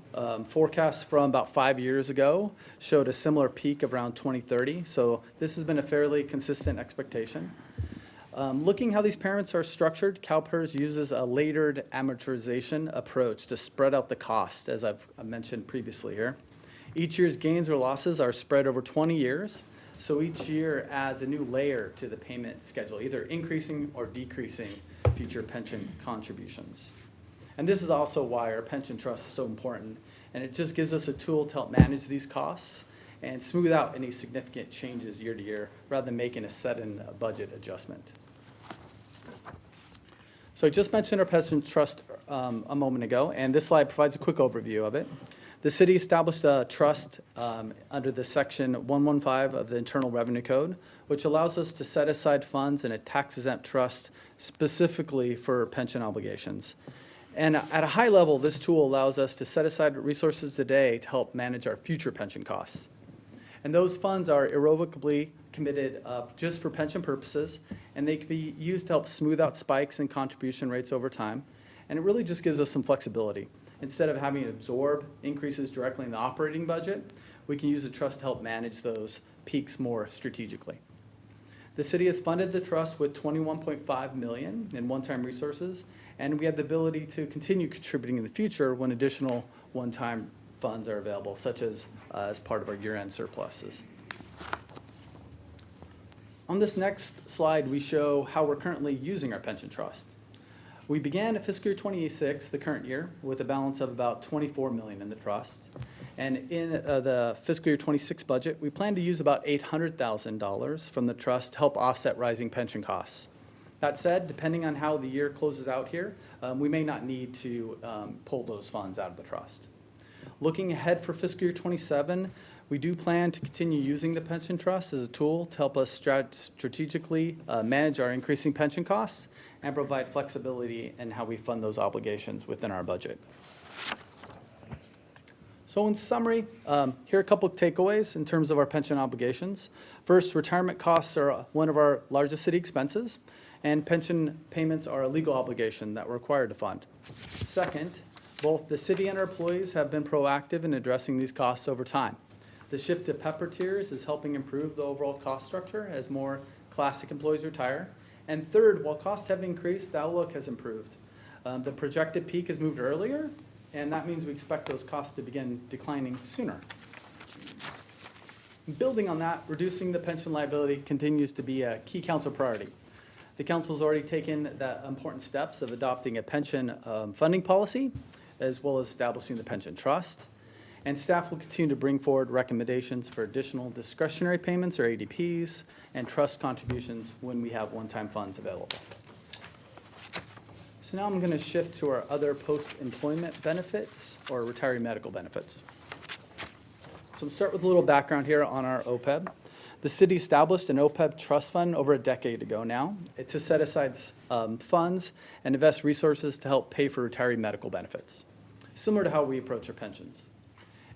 Forecasts from about 5 years ago showed a similar peak of around 2030, so this has been a fairly consistent expectation. Looking how these payments are structured, CalPERS uses a layered amortization approach to spread out the cost, as I've mentioned previously here. Each year's gains or losses are spread over 20 years, so each year adds a new layer to the payment schedule, either increasing or decreasing future pension contributions. And this is also why our pension trust is so important, and it just gives us a tool to help manage these costs and smooth out any significant changes year to year, rather than making a sudden budget adjustment. So I just mentioned our pension trust a moment ago, and this slide provides a quick overview of it. The city established a trust under the section 115 of the Internal Revenue Code, which allows us to set aside funds in a tax-exempt trust specifically for pension obligations. And at a high level, this tool allows us to set aside resources today to help manage our future pension costs. And those funds are irrevocably committed just for pension purposes, and they can be used to help smooth out spikes in contribution rates over time. And it really just gives us some flexibility. Instead of having to absorb increases directly in the operating budget, we can use the trust to help manage those peaks more strategically. The city has funded the trust with $21.5 million in one-time resources, and we have the ability to continue contributing in the future when additional one-time funds are available, such as part of our year-end surpluses. On this next slide, we show how we're currently using our pension trust. We began at fiscal year 26, the current year, with a balance of about $24 million in the trust. And in the fiscal year 26 budget, we plan to use about $800,000 from the trust to help offset rising pension costs. That said, depending on how the year closes out here, we may not need to pull those funds out of the trust. Looking ahead for fiscal year 27, we do plan to continue using the pension trust as a tool to help us strategically manage our increasing pension costs and provide flexibility in how we fund those obligations within our budget. So in summary, here are a couple of takeaways in terms of our pension obligations. First, retirement costs are one of our largest city expenses, and pension payments are a legal obligation that we're required to fund. Second, both the city and our employees have been proactive in addressing these costs over time. The shift to PEPR tiers is helping improve the overall cost structure as more classic employees retire. And third, while costs have increased, the outlook has improved. The projected peak has moved earlier, and that means we expect those costs to begin declining sooner. Building on that, reducing the pension liability continues to be a key council priority. The council has already taken the important steps of adopting a pension funding policy, as well as establishing the pension trust. And staff will continue to bring forward recommendations for additional discretionary payments or ADPs and trust contributions when we have one-time funds available. So now I'm going to shift to our other post-employment benefits or retiree medical benefits. So we'll start with a little background here on our OPEB. The city established an OPEB trust fund over a decade ago now to set aside funds and invest resources to help pay for retiree medical benefits, similar to how we approach our pensions.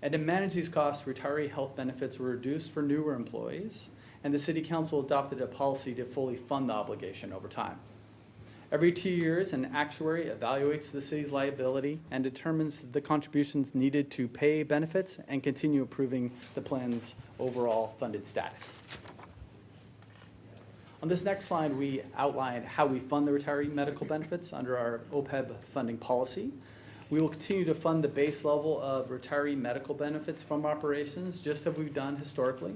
And to manage these costs, retiree health benefits were reduced for newer employees, and the city council adopted a policy to fully fund the obligation over time. Every 2 years, an actuary evaluates the city's liability and determines the contributions needed to pay benefits and continue improving the plan's overall funded status. On this next slide, we outline how we fund the retiree medical benefits under our OPEB funding policy. We will continue to fund the base level of retiree medical benefits from operations, just as we've done historically.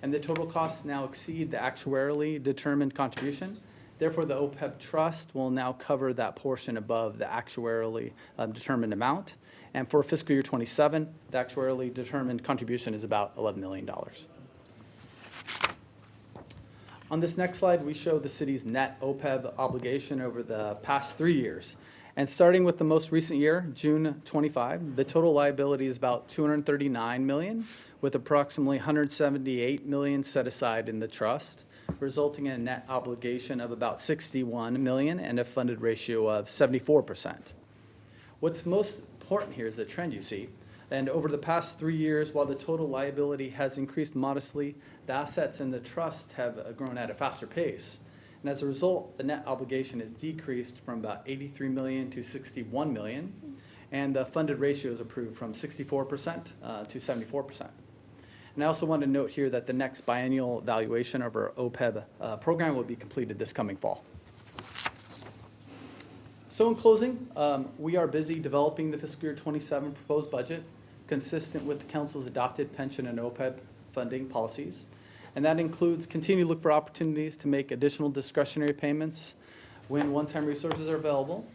And the total costs now exceed the actuarially determined contribution. Therefore, the OPEB trust will now cover that portion above the actuarially determined amount. And for fiscal year 27, the actuarially determined contribution is about $11 million. On this next slide, we show the city's net OPEB obligation over the past 3 years. And starting with the most recent year, June 25, the total liability is about $239 million, with approximately $178 million set aside in the trust, resulting in a net obligation of about $61 million and a funded ratio of 74%. What's most important here is the trend you see. And over the past 3 years, while the total liability has increased modestly, the assets in the trust have grown at a faster pace. And as a result, the net obligation has decreased from about $83 million to $61 million, and the funded ratio is improved from 64% to 74%. And I also want to note here that the next biennial evaluation of our OPEB program will be completed this coming fall. So in closing, we are busy developing the fiscal year 27 proposed budget, consistent with the council's adopted pension and OPEB funding policies. And that includes continue to look for opportunities to make additional discretionary payments when one-time resources are available,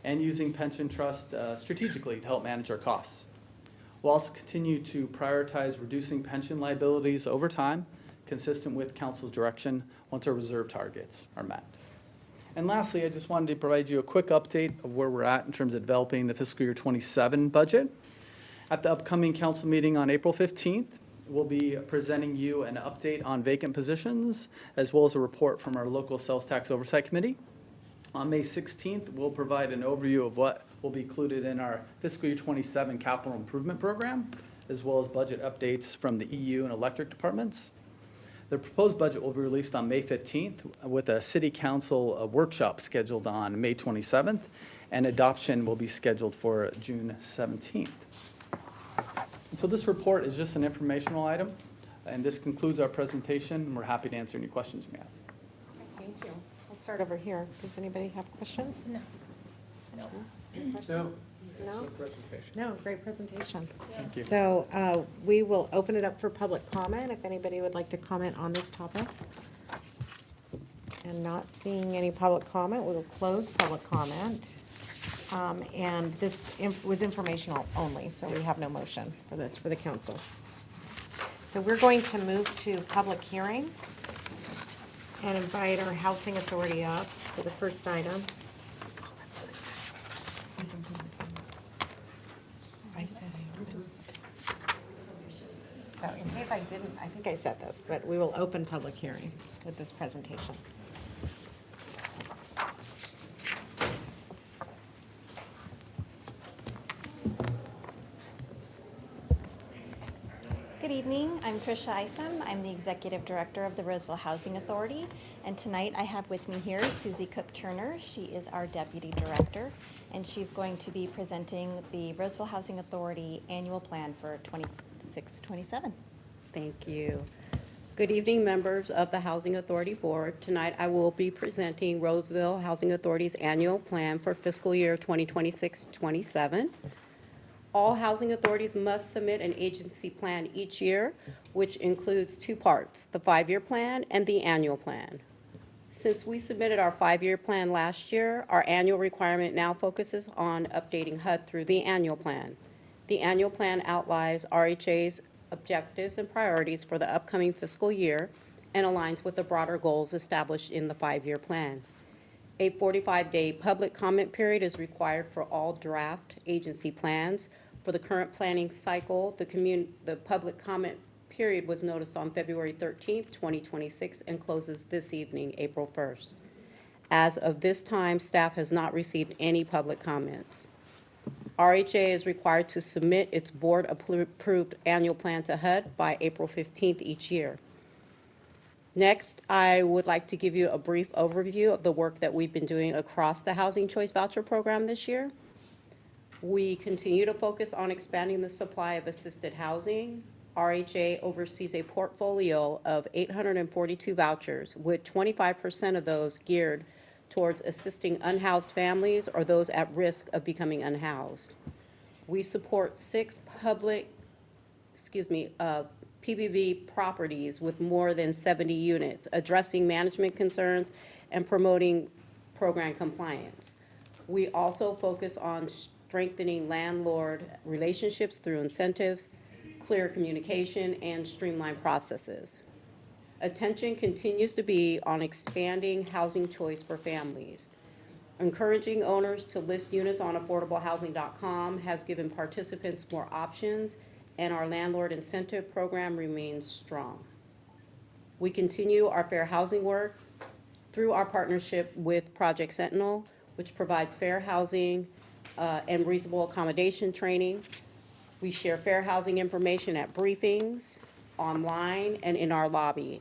and using pension trust strategically to help manage our costs. We'll also continue to prioritize reducing pension liabilities over time, consistent with council's direction once our reserve targets are met. And lastly, I just wanted to provide you a quick update of where we're at in terms of developing the fiscal year 27 budget. At the upcoming council meeting on April 15th, we'll be presenting you an update on vacant positions, as well as a report from our local sales tax oversight committee. On May 16th, we'll provide an overview of what will be included in our fiscal year 27 capital improvement program, as well as budget updates from the EU and electric departments. The proposed budget will be released on May 15th with a city council workshop scheduled on May 27th, and adoption will be scheduled for June 17th. And so this report is just an informational item, and this concludes our presentation, and we're happy to answer any questions you may have. Thank you. We'll start over here. Does anybody have questions? No. No. No? No, great presentation. Thank you. So we will open it up for public comment, if anybody would like to comment on this topic. And not seeing any public comment, we will close public comment. And this was informational only, so we have no motion for this, for the council. So we're going to move to public hearing and invite our housing authority up for the first item. I said I opened. So in case I didn't, I think I said this, but we will open public hearing with this presentation. I'm Tricia Isom. I'm the Executive Director of the Roseville Housing Authority. And tonight I have with me here Susie Cook-Turner. She is our Deputy Director, and she's going to be presenting the Roseville Housing Authority Annual Plan for 26-27. Thank you. Good evening, members of the Housing Authority Board. Tonight I will be presenting Roseville Housing Authority's annual plan for fiscal year 2026-27. All housing authorities must submit an agency plan each year, which includes two parts, the 5-year plan and the annual plan. Since we submitted our 5-year plan last year, our annual requirement now focuses on updating HUD through the annual plan. The annual plan outlines RHA's objectives and priorities for the upcoming fiscal year and aligns with the broader goals established in the 5-year plan. A 45-day public comment period is required for all draft agency plans. For the current planning cycle, the public comment period was noticed on February 13th, 2026, and closes this evening, April 1st. As of this time, staff has not received any public comments. RHA is required to submit its board-approved annual plan to HUD by April 15th each year. Next, I would like to give you a brief overview of the work that we've been doing across the Housing Choice Voucher Program this year. We continue to focus on expanding the supply of assisted housing. RHA oversees a portfolio of 842 vouchers, with 25% of those geared towards assisting unhoused families or those at risk of becoming unhoused. We support 6 PBV properties with more than 70 units, addressing management concerns and promoting program compliance. We also focus on strengthening landlord relationships through incentives, clear communication, and streamlined processes. Attention continues to be on expanding housing choice for families. Encouraging owners to list units on affordablehousing.com has given participants more options, and our landlord incentive program remains strong. We continue our fair housing work through our partnership with Project Sentinel, which provides fair housing and reasonable accommodation training. We share fair housing information at briefings, online, and in our lobby.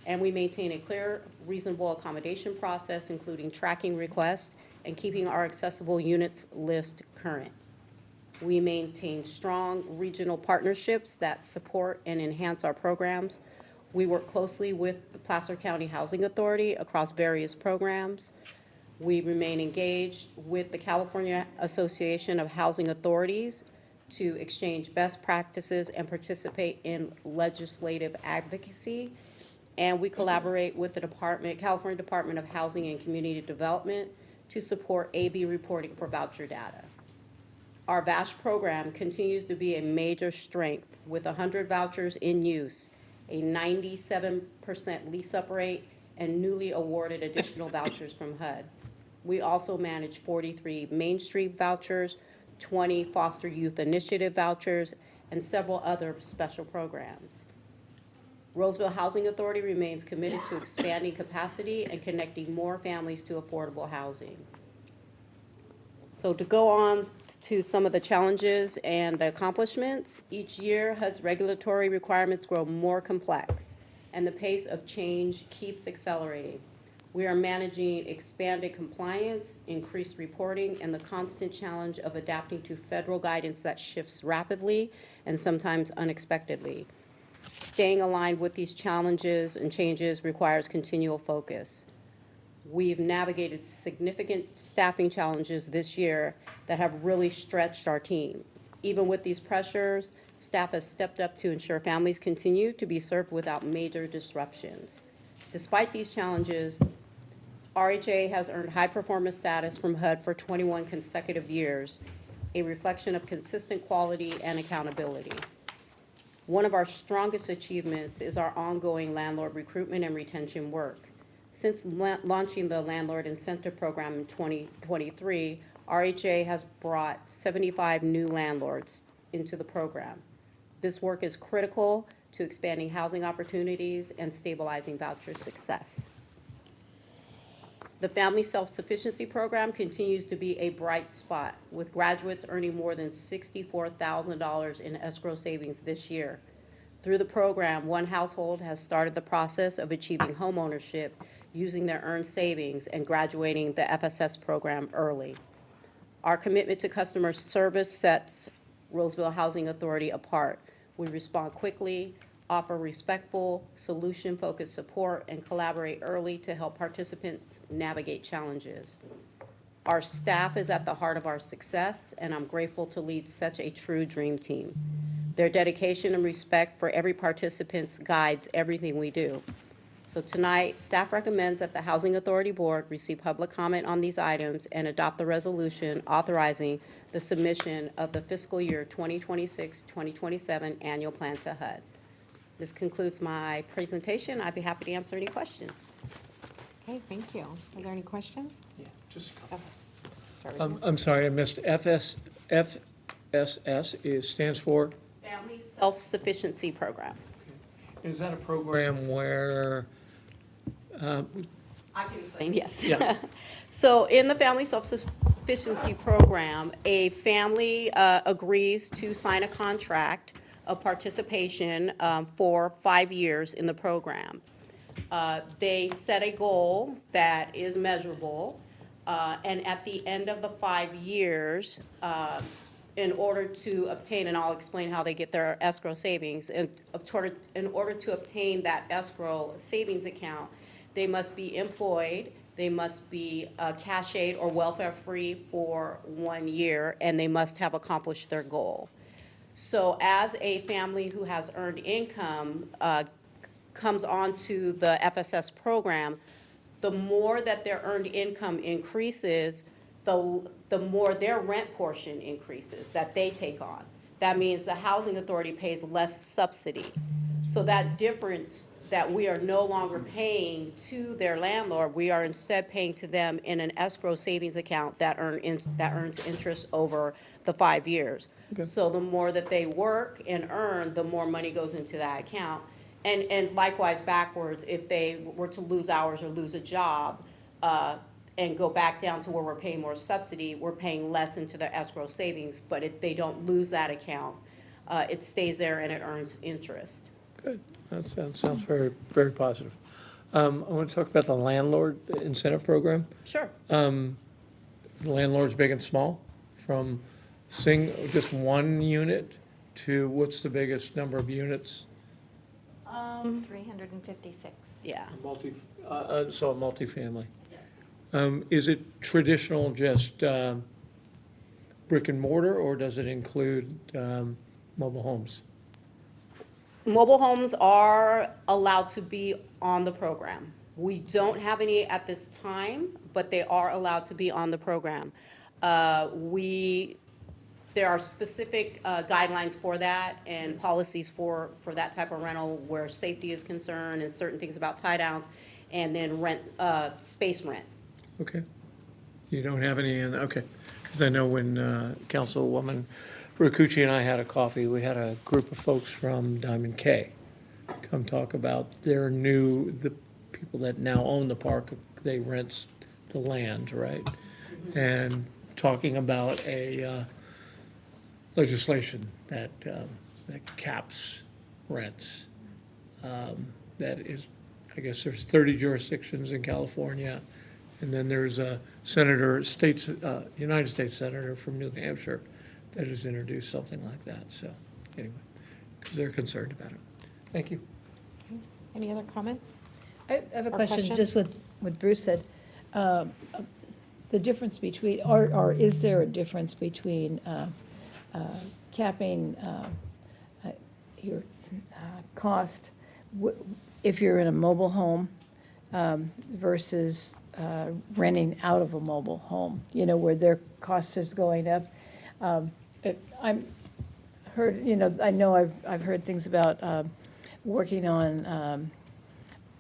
And we maintain a clear, reasonable accommodation process, including tracking requests and keeping our accessible units list current. We maintain strong regional partnerships that support and enhance our programs. We work closely with the Placer County Housing Authority across various programs. We remain engaged with the California Association of Housing Authorities to exchange best practices and participate in legislative advocacy. And we collaborate with the California Department of Housing and Community Development to support AB reporting for voucher data. Our VASH program continues to be a major strength with 100 vouchers in use, a 97% lease-up rate, and newly awarded additional vouchers from HUD. We also manage 43 Main Street vouchers, 20 Foster Youth Initiative vouchers, and several other special programs. Roseville Housing Authority remains committed to expanding capacity and connecting more families to affordable housing. So to go on to some of the challenges and accomplishments, each year HUD's regulatory requirements grow more complex, and the pace of change keeps accelerating. We are managing expanded compliance, increased reporting, and the constant challenge of adapting to federal guidance that shifts rapidly and sometimes unexpectedly. Staying aligned with these challenges and changes requires continual focus. We've navigated significant staffing challenges this year that have really stretched our team. Even with these pressures, staff has stepped up to ensure families continue to be served without major disruptions. Despite these challenges, RHA has earned high performance status from HUD for 21 consecutive years, a reflection of consistent quality and accountability. One of our strongest achievements is our ongoing landlord recruitment and retention work. Since launching the Landlord Incentive Program in 2023, RHA has brought 75 new landlords into the program. This work is critical to expanding housing opportunities and stabilizing voucher success. The Family Self-Sufficiency Program continues to be a bright spot, with graduates earning more than $64,000 in escrow savings this year. Through the program, one household has started the process of achieving homeownership using their earned savings and graduating the FSS program early. Our commitment to customer service sets Roseville Housing Authority apart. We respond quickly, offer respectful, solution-focused support, and collaborate early to help participants navigate challenges. Our staff is at the heart of our success, and I'm grateful to lead such a true dream team. Their dedication and respect for every participant guides everything we do. So tonight, staff recommends that the Housing Authority Board receive public comment on these items and adopt the resolution authorizing the submission of the fiscal year 2026-2027 annual plan to HUD. This concludes my presentation. I'd be happy to answer any questions. Okay, thank you. Are there any questions? Yeah, just a couple. Start with you. I'm sorry, I missed FSS stands for? Family Self-Sufficiency Program. Is that a program where? I can explain, yes. Yeah. So in the Family Self-Sufficiency Program, a family agrees to sign a contract of participation for 5 years in the program. They set a goal that is measurable, and at the end of the 5 years, in order to obtain, and I'll explain how they get their escrow savings, in order to obtain that escrow savings account, they must be employed, they must be cash aid or welfare-free for 1 year, and they must have accomplished their goal. So as a family who has earned income comes onto the FSS program, the more that their earned income increases, the more their rent portion increases that they take on. That means the housing authority pays less subsidy. So that difference that we are no longer paying to their landlord, we are instead paying to them in an escrow savings account that earns interest over the 5 years. Okay. So the more that they work and earn, the more money goes into that account. And likewise backwards, if they were to lose hours or lose a job, and go back down to where we're paying more subsidy, we're paying less into their escrow savings, but if they don't lose that account, it stays there and it earns interest. Good. That sounds very, very positive. I want to talk about the landlord incentive program. Sure. Landlords big and small, from just one unit to what's the biggest number of units? 356. Yeah. So a multifamily. Is it traditional just brick and mortar, or does it include mobile homes? Mobile homes are allowed to be on the program. We don't have any at this time, but they are allowed to be on the program. There are specific guidelines for that and policies for that type of rental where safety is concerned and certain things about tie downs, and then space rent. Okay. You don't have any okay. Because I know when Councilwoman Rakucci and I had a coffee, we had a group of folks from Diamond K come talk about the people that now own the park, they rent the land, right? And talking about a legislation that caps rents. That is, I guess there's 30 jurisdictions in California, and then there's a United States senator from New Hampshire that has introduced something like that. So anyway, because they're concerned about it. Thank you. Any other comments? I have a Or question, just with what Bruce said. The difference between, or is there a difference between capping your cost if you're in a mobile home versus renting out of a mobile home, where their cost is going up? I know I've heard things about working on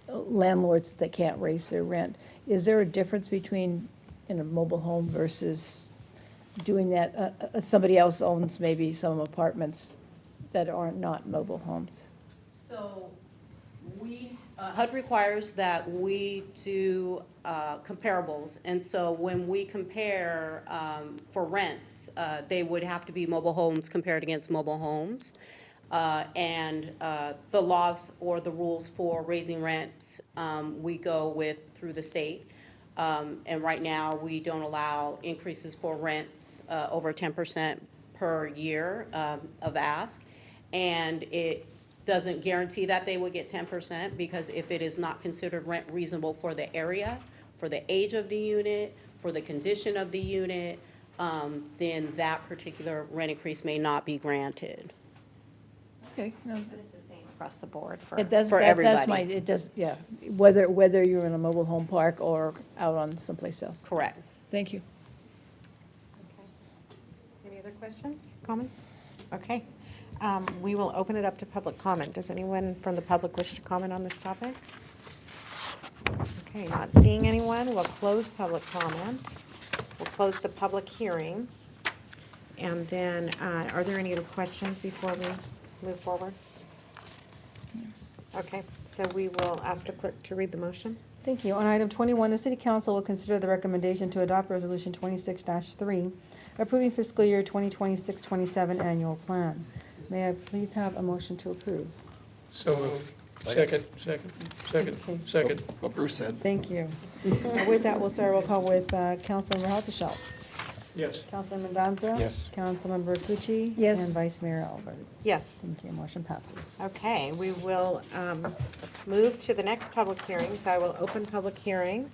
landlords that can't raise their rent. Is there a difference between in a mobile home versus doing that? Somebody else owns maybe some apartments that are not mobile homes. So HUD requires that we do comparables, and so when we compare for rents, they would have to be mobile homes compared against mobile homes. and the laws or the rules for raising rents, we go with through the state. And right now, we don't allow increases for rents over 10% per year of ask. And it doesn't guarantee that they would get 10%, because if it is not considered rent reasonable for the area, for the age of the unit, for the condition of the unit, then that particular rent increase may not be granted. Okay, no, But it's the same across the board for. it does, For that's my, everybody. it does, yeah, whether you're in a mobile home park or out on someplace else. Correct. Thank you. Any other questions, comments? Okay. We will open it up to public comment. Does anyone from the public wish to comment on this topic? Okay, not seeing anyone, we'll close public comment. We'll close the public hearing. And then, are there any other questions before we move forward? Okay, so we will ask the clerk to read the motion. Thank you. On item 21, the City Council will consider the recommendation to adopt Resolution 26-3, approving fiscal year 2026-27 annual plan. May I please have a motion to approve? So moved. Second. Okay. What Bruce said. Thank you. With that, we'll start roll call with Councilmember Hattushaw. Yes. Councilman Mendoza. Yes. Councilmember Tucci. Yes. And Vice Mayor Albert. Yes. Thank you. Motion passes. Okay, we will move to the next public hearing. So I will open public hearing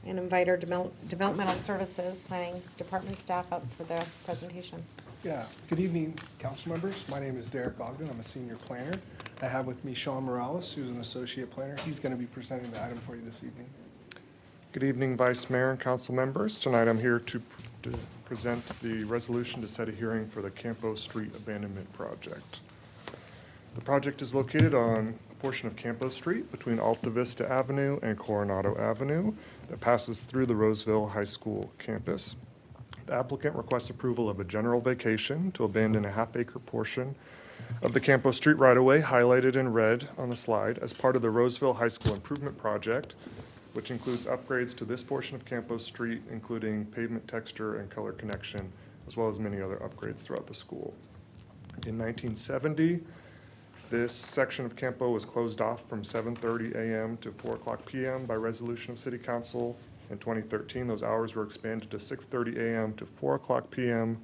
and invite our Developmental Services Planning Department staff up for the presentation. Yeah, good evening, council members. My name is Derek Ogden. I'm a senior planner. I have with me Sean Morales, who's an associate planner. He's going to be presenting the item for you this evening. Good evening, Vice Mayor and council members. Tonight I'm here to present the resolution to set a hearing for the Campo Street Abandonment Project. The project is located on a portion of Campo Street between Alta Vista Avenue and Coronado Avenue that passes through the Roseville High School campus. The applicant requests approval of a general vacation to abandon a half-acre portion of the Campo Street right-of-way highlighted in red on the slide as part of the Roseville High School Improvement Project, which includes upgrades to this portion of Campo Street, including pavement texture and color connection, as well as many other upgrades throughout the school. In 1970, this section of Campo was closed off from 7:30 a.m. to 4 o'clock p.m. by resolution of City Council. In 2013, those hours were expanded to 6:30 a.m. to 4 o'clock p.m.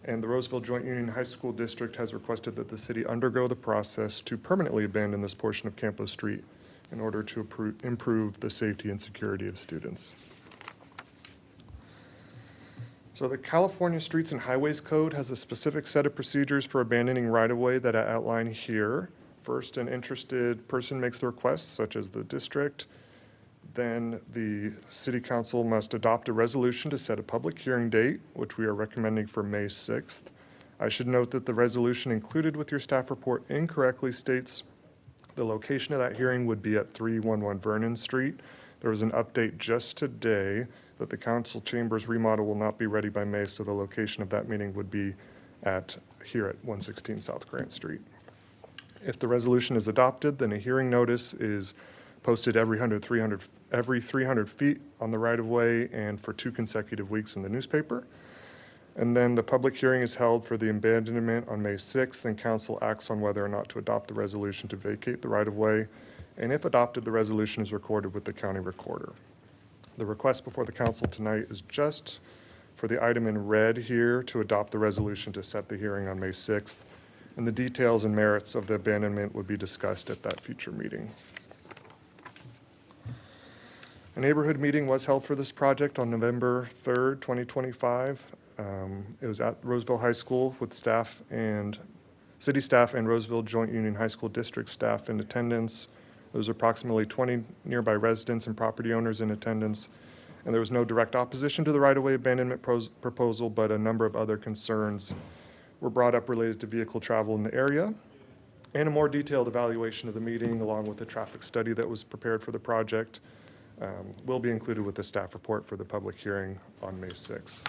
And the Roseville Joint Union High School District has requested that the city undergo the process to permanently abandon this portion of Campo Street in order to improve the safety and security of students. So the California Streets and Highways Code has a specific set of procedures for abandoning right-of-way that I outline here. First, an interested person makes the request, such as the district. Then the city council must adopt a resolution to set a public hearing date, which we are recommending for May 6th. I should note that the resolution included with your staff report incorrectly states the location of that hearing would be at 311 Vernon Street. There was an update just today that the council chambers remodel will not be ready by May, so the location of that meeting would be here at 116 South Grant Street. If the resolution is adopted, then a hearing notice is posted every 300 feet on the right-of-way and for 2 consecutive weeks in the newspaper. And then the public hearing is held for the abandonment on May 6th, and council acts on whether or not to adopt the resolution to vacate the right-of-way. And if adopted, the resolution is recorded with the county recorder. The request before the council tonight is just for the item in red here to adopt the resolution to set the hearing on May 6th. And the details and merits of the abandonment would be discussed at that future meeting. A neighborhood meeting was held for this project on November 3rd, 2025. It was at Roseville High School with staff and city staff and Roseville Joint Union High School District staff in attendance. There was approximately 20 nearby residents and property owners in attendance, and there was no direct opposition to the right-of-way abandonment proposal, but a number of other concerns were brought up related to vehicle travel in the area, and a more detailed evaluation of the meeting, along with the traffic study that was prepared for the project, will be included with the staff report for the public hearing on May 6th.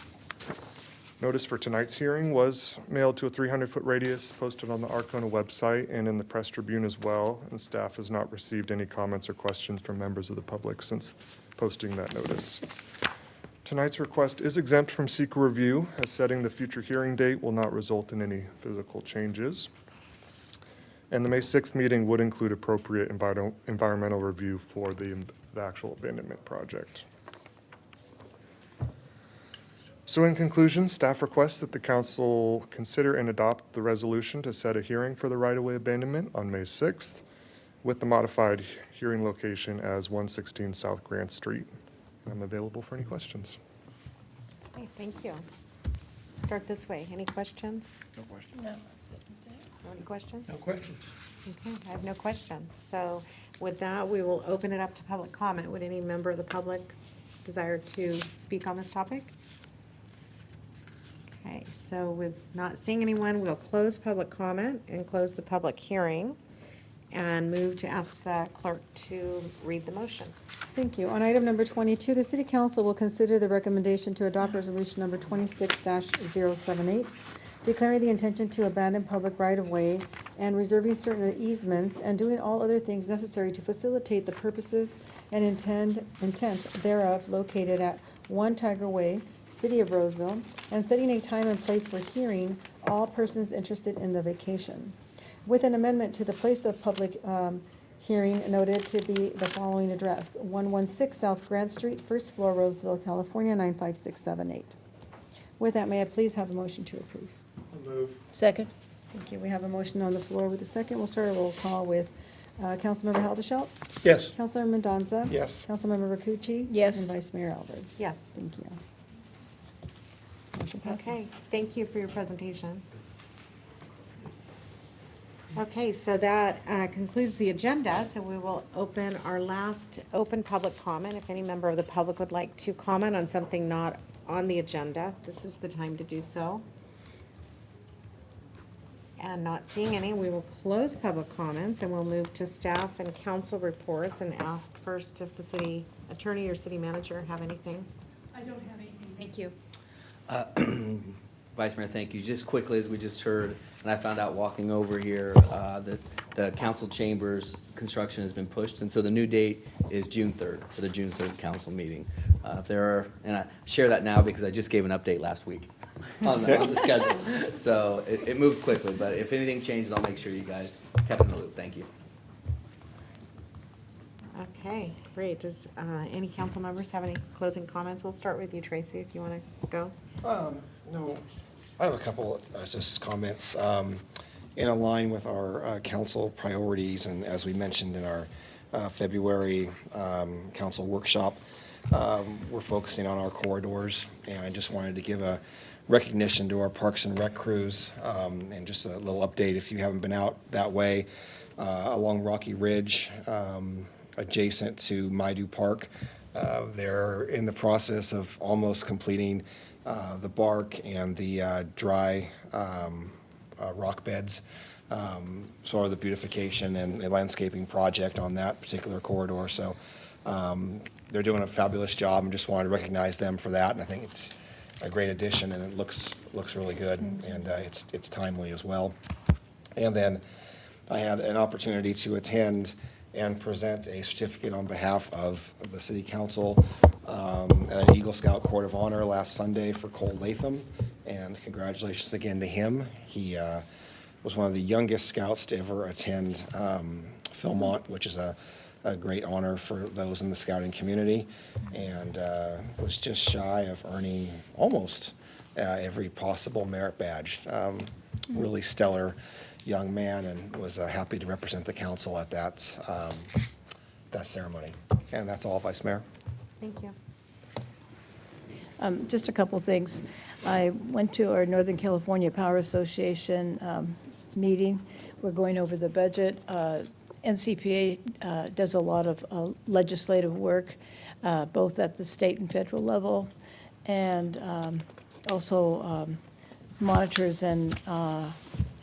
Notice for tonight's hearing was mailed to a 300-foot radius, posted on the Arcona website and in the Press Tribune as well, and staff has not received any comments or questions from members of the public since posting that notice. Tonight's request is exempt from SEQR review, as setting the future hearing date will not result in any physical changes. And the May 6th meeting would include appropriate environmental review for the actual abandonment project. So in conclusion, staff requests that the council consider and adopt the resolution to set a hearing for the right-of-way abandonment on May 6th with the modified hearing location as 116 South Grant Street. I'm available for any questions. Okay, thank you. Start this way. Any questions? No question. No. Any questions? No questions. Okay, I have no questions. So with that, we will open it up to public comment. Would any member of the public desire to speak on this topic? Okay, so with not seeing anyone, we'll close public comment and close the public hearing and move to ask the clerk to read the motion. Thank you. On item number 22, the City Council will consider the recommendation to adopt resolution number 26-078, declaring the intention to abandon public right-of-way and reserving certain easements and doing all other things necessary to facilitate the purposes and intent thereof located at 1 Tiger Way, City of Roseville, and setting a time and place for hearing all persons interested in the vacation, with an amendment to the place of public hearing noted to be the following address: 116 South Grant Street, first floor, Roseville, California, 95678. With that, may I please have a motion to approve? I'll move. Second? Thank you. We have a motion on the floor with a second. We'll start a roll call with Councilmember Haldeshelt. Yes. Councilmember Mendoza. Yes. Councilmember Rakucci. Yes. And Vice Mayor Albert. Yes. Thank you. Motion passes. Okay, thank you for your presentation. Okay, so that concludes the agenda, so we will open our last open public comment. If any member of the public would like to comment on something not on the agenda, this is the time to do so. And not seeing any, we will close public comments and we'll move to staff and council reports and ask first if the city attorney or city manager have anything. I don't have anything. Thank you. Vice Mayor, thank you. Just quickly, as we just heard, and I found out walking over here, that the council chambers construction has been pushed, and so the new date is June 3rd, for the June 3rd council meeting. If there are, and I share that now because I just gave an update last week on the schedule. So it moves quickly, but if anything changes, I'll make sure you guys kept in the loop. Thank you. Okay, great. Does any council members have any closing comments? We'll start with you, Tracy, if you want to go. No, I have a couple just comments in line with our council priorities, and as we mentioned in our February council workshop, we're focusing on our corridors, and I just wanted to give a recognition to our Parks and Rec crews, and just a little update if you haven't been out that way along Rocky Ridge, adjacent to Maidu Park. They're in the process of almost completing the bark and the dry rock beds, sort of the beautification and landscaping project on that particular corridor. So they're doing a fabulous job, and just wanted to recognize them for that. And I think it's a great addition, and it looks really good, and it's timely as well. And then I had an opportunity to attend and present a certificate on behalf of the City Council at an Eagle Scout Court of Honor last Sunday for Cole Latham, and congratulations again to him. He was one of the youngest scouts to ever attend Philmont, which is a great honor for those in the scouting community, and was just shy of earning almost every possible merit badge. Really stellar young man, and was happy to represent the council at that ceremony. And that's all, Vice Mayor. Thank you. Just a couple things. I went to our Northern California Power Association meeting. We're going over the budget. NCPA does a lot of legislative work, both at the state and federal level, and also monitors and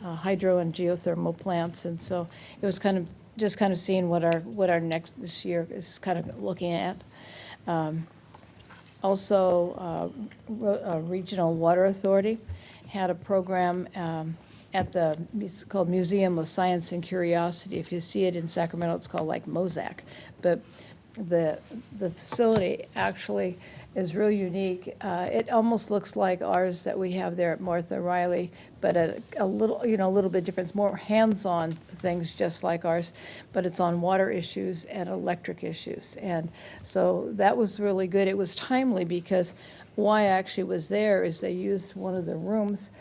hydro and geothermal plants. And so it was kind of seeing what our next this year is kind of looking at. Also, Regional Water Authority had a program it's called Museum of Science and Curiosity. If you see it in Sacramento, it's called like Mosaic. But the facility actually is real unique. It almost looks like ours that we have there at Martha Riley, but a little, a little bit different. It's more hands-on things just like ours, but it's on water issues and electric issues. And so that was really good. It was timely because why I actually was there is they used one of the rooms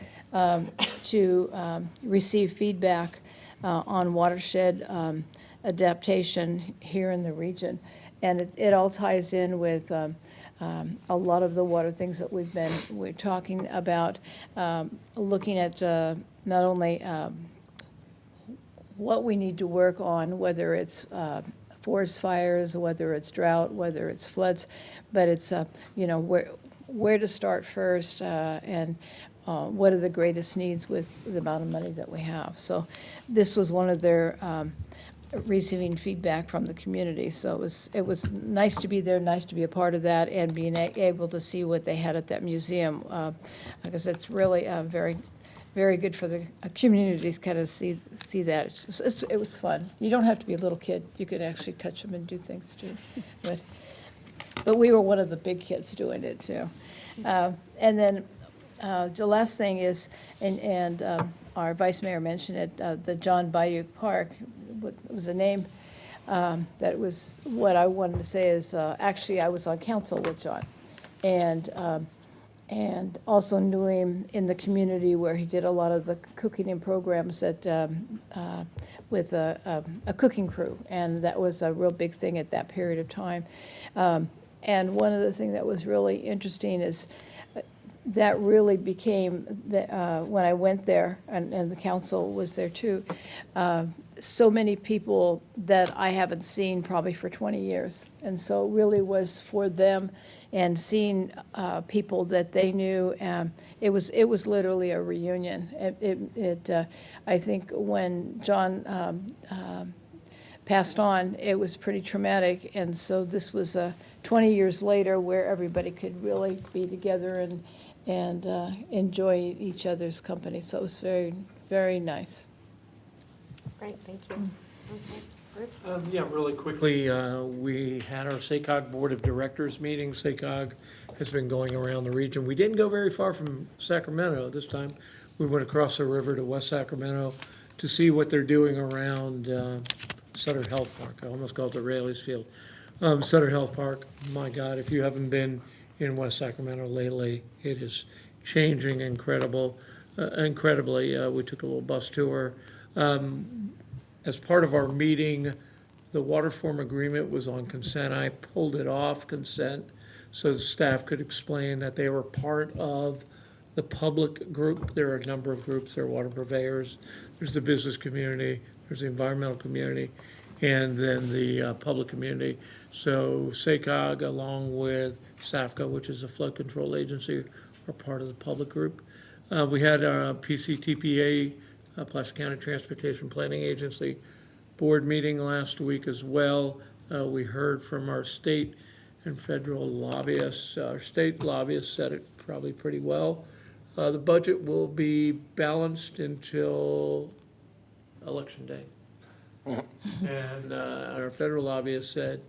to receive feedback on watershed adaptation here in the region. And it all ties in with a lot of the water things that we're talking about, looking at not only what we need to work on, whether it's forest fires, whether it's drought, whether it's floods, but it's where to start first and what are the greatest needs with the amount of money that we have. So this was one of their receiving feedback from the community. So it was nice to be there, nice to be a part of that, and being able to see what they had at that museum, because it's really very, very good for the communities kind of see that. It was fun. You don't have to be a little kid. You could actually touch them and do things too. But we were one of the big kids doing it too. And then the last thing is, and our vice mayor mentioned it, the John Bayou Park was a name that was what I wanted to say is actually I was on council with John, and also knew him in the community where he did a lot of the cooking and programs with a cooking crew, and that was a real big thing at that period of time. And one of the things that was really interesting is that really became, when I went there, and the council was there too, so many people that I haven't seen probably for 20 years. And so it really was for them, and seeing people that they knew. It was literally a reunion. I think when John passed on, it was pretty traumatic. And so this was 20 years later where everybody could really be together and enjoy each other's company. So it was very, very nice. Great, thank you. Okay, Bruce? Yeah, really quickly, we had our SACOG Board of Directors meeting. SACOG has been going around the region. We didn't go very far from Sacramento this time. We went across the river to West Sacramento to see what they're doing around Sutter Health Park. I almost called it Raley's Field. Sutter Health Park, my God, if you haven't been in West Sacramento lately, it is changing incredibly. We took a little bus tour. As part of our meeting, the water form agreement was on consent. I pulled it off consent so the staff could explain that they were part of the public group. There are a number of groups. There are water purveyors. There's the business community. There's the environmental community. And then the public community. So SACOG, along with SAFCA, which is a flood control agency, are part of the public group. We had our PCTPA, Placer County Transportation Planning Agency board meeting last week as well. We heard from our state and federal lobbyists. Our state lobbyists said it probably pretty well. The budget will be balanced until Election Day. And our federal lobbyist said,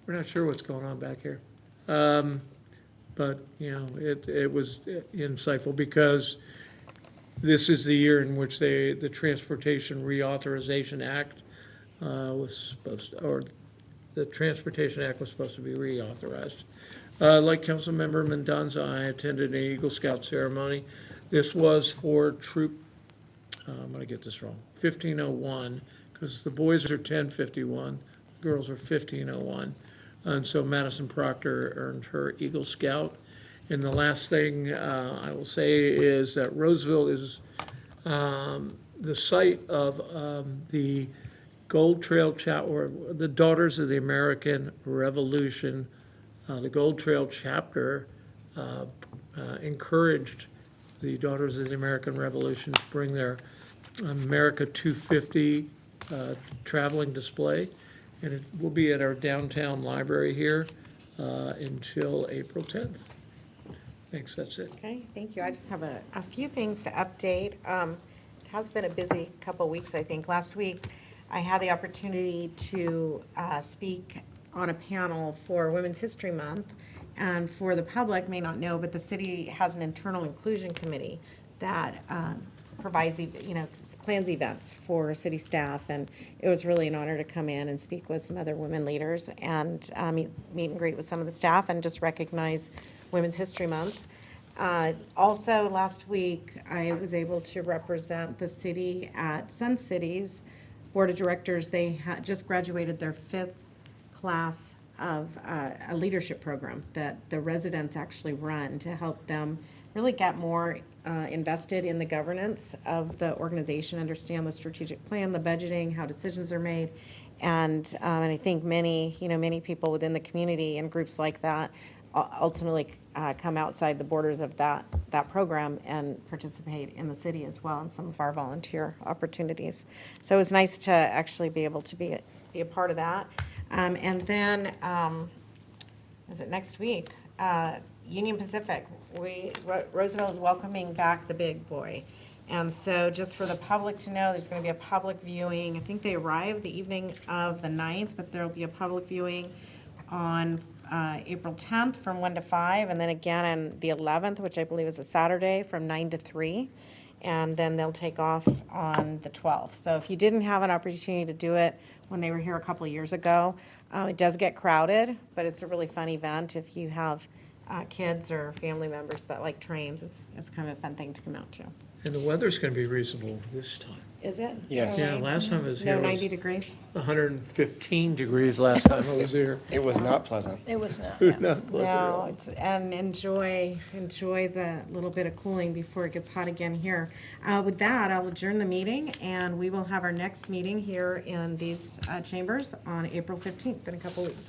we're not sure what's going on back here. But, it was insightful because this is the year in which the Transportation Reauthorization Act was supposed to, the Transportation Act was supposed to be reauthorized. Like Councilmember Mendoza, I attended an Eagle Scout ceremony. This was for troop, I'm gonna get this wrong, 1501, because the boys are 1051, girls are 1501. And so Madison Proctor earned her Eagle Scout. And the last thing I will say is that Roseville is the site of the Gold Trail or the Daughters of the American Revolution. The Gold Trail chapter encouraged the Daughters of the American Revolution to bring their America 250 traveling display. And it will be at our downtown library here until April 10th. Thanks, that's it. Okay, thank you. I just have a few things to update. It has been a busy couple weeks, I think. Last week, I had the opportunity to speak on a panel for Women's History Month. And for the public may not know, but the city has an internal inclusion committee that provides, plans events for city staff. And it was really an honor to come in and speak with some other women leaders and meet and greet with some of the staff and just recognize Women's History Month. Also, last week, I was able to represent the city at Sun City's Board of Directors. They just graduated their 5th class of a leadership program that the residents actually run to help them really get more invested in the governance of the organization, understand the strategic plan, the budgeting, how decisions are made. And I think many people within the community and groups like that ultimately come outside the borders of that program and participate in the city as well in some of our volunteer opportunities. So it was nice to actually be able to be a part of that. And then, is it next week? Union Pacific, Roseville is welcoming back the big boy. And so just for the public to know, there's going to be a public viewing. I think they arrive the evening of the 9th, but there'll be a public viewing on April 10th from 1 to 5, and then again on the 11th, which I believe is a Saturday, from 9 to 3. And then they'll take off on the 12th. So if you didn't have an opportunity to do it when they were here a couple of years ago, it does get crowded, but it's a really fun event. If you have kids or family members that like trains, it's kind of a fun thing to come out to. And the weather's going to be reasonable this time. Is it? Yes. Yeah, last time I was here No was 90 degrees? 115 degrees last time I was here. It was not pleasant. It was not. Not pleasant at all. No, and enjoy the little bit of cooling before it gets hot again here. With that, I'll adjourn the meeting, and we will have our next meeting here in these chambers on April 15th in a couple weeks.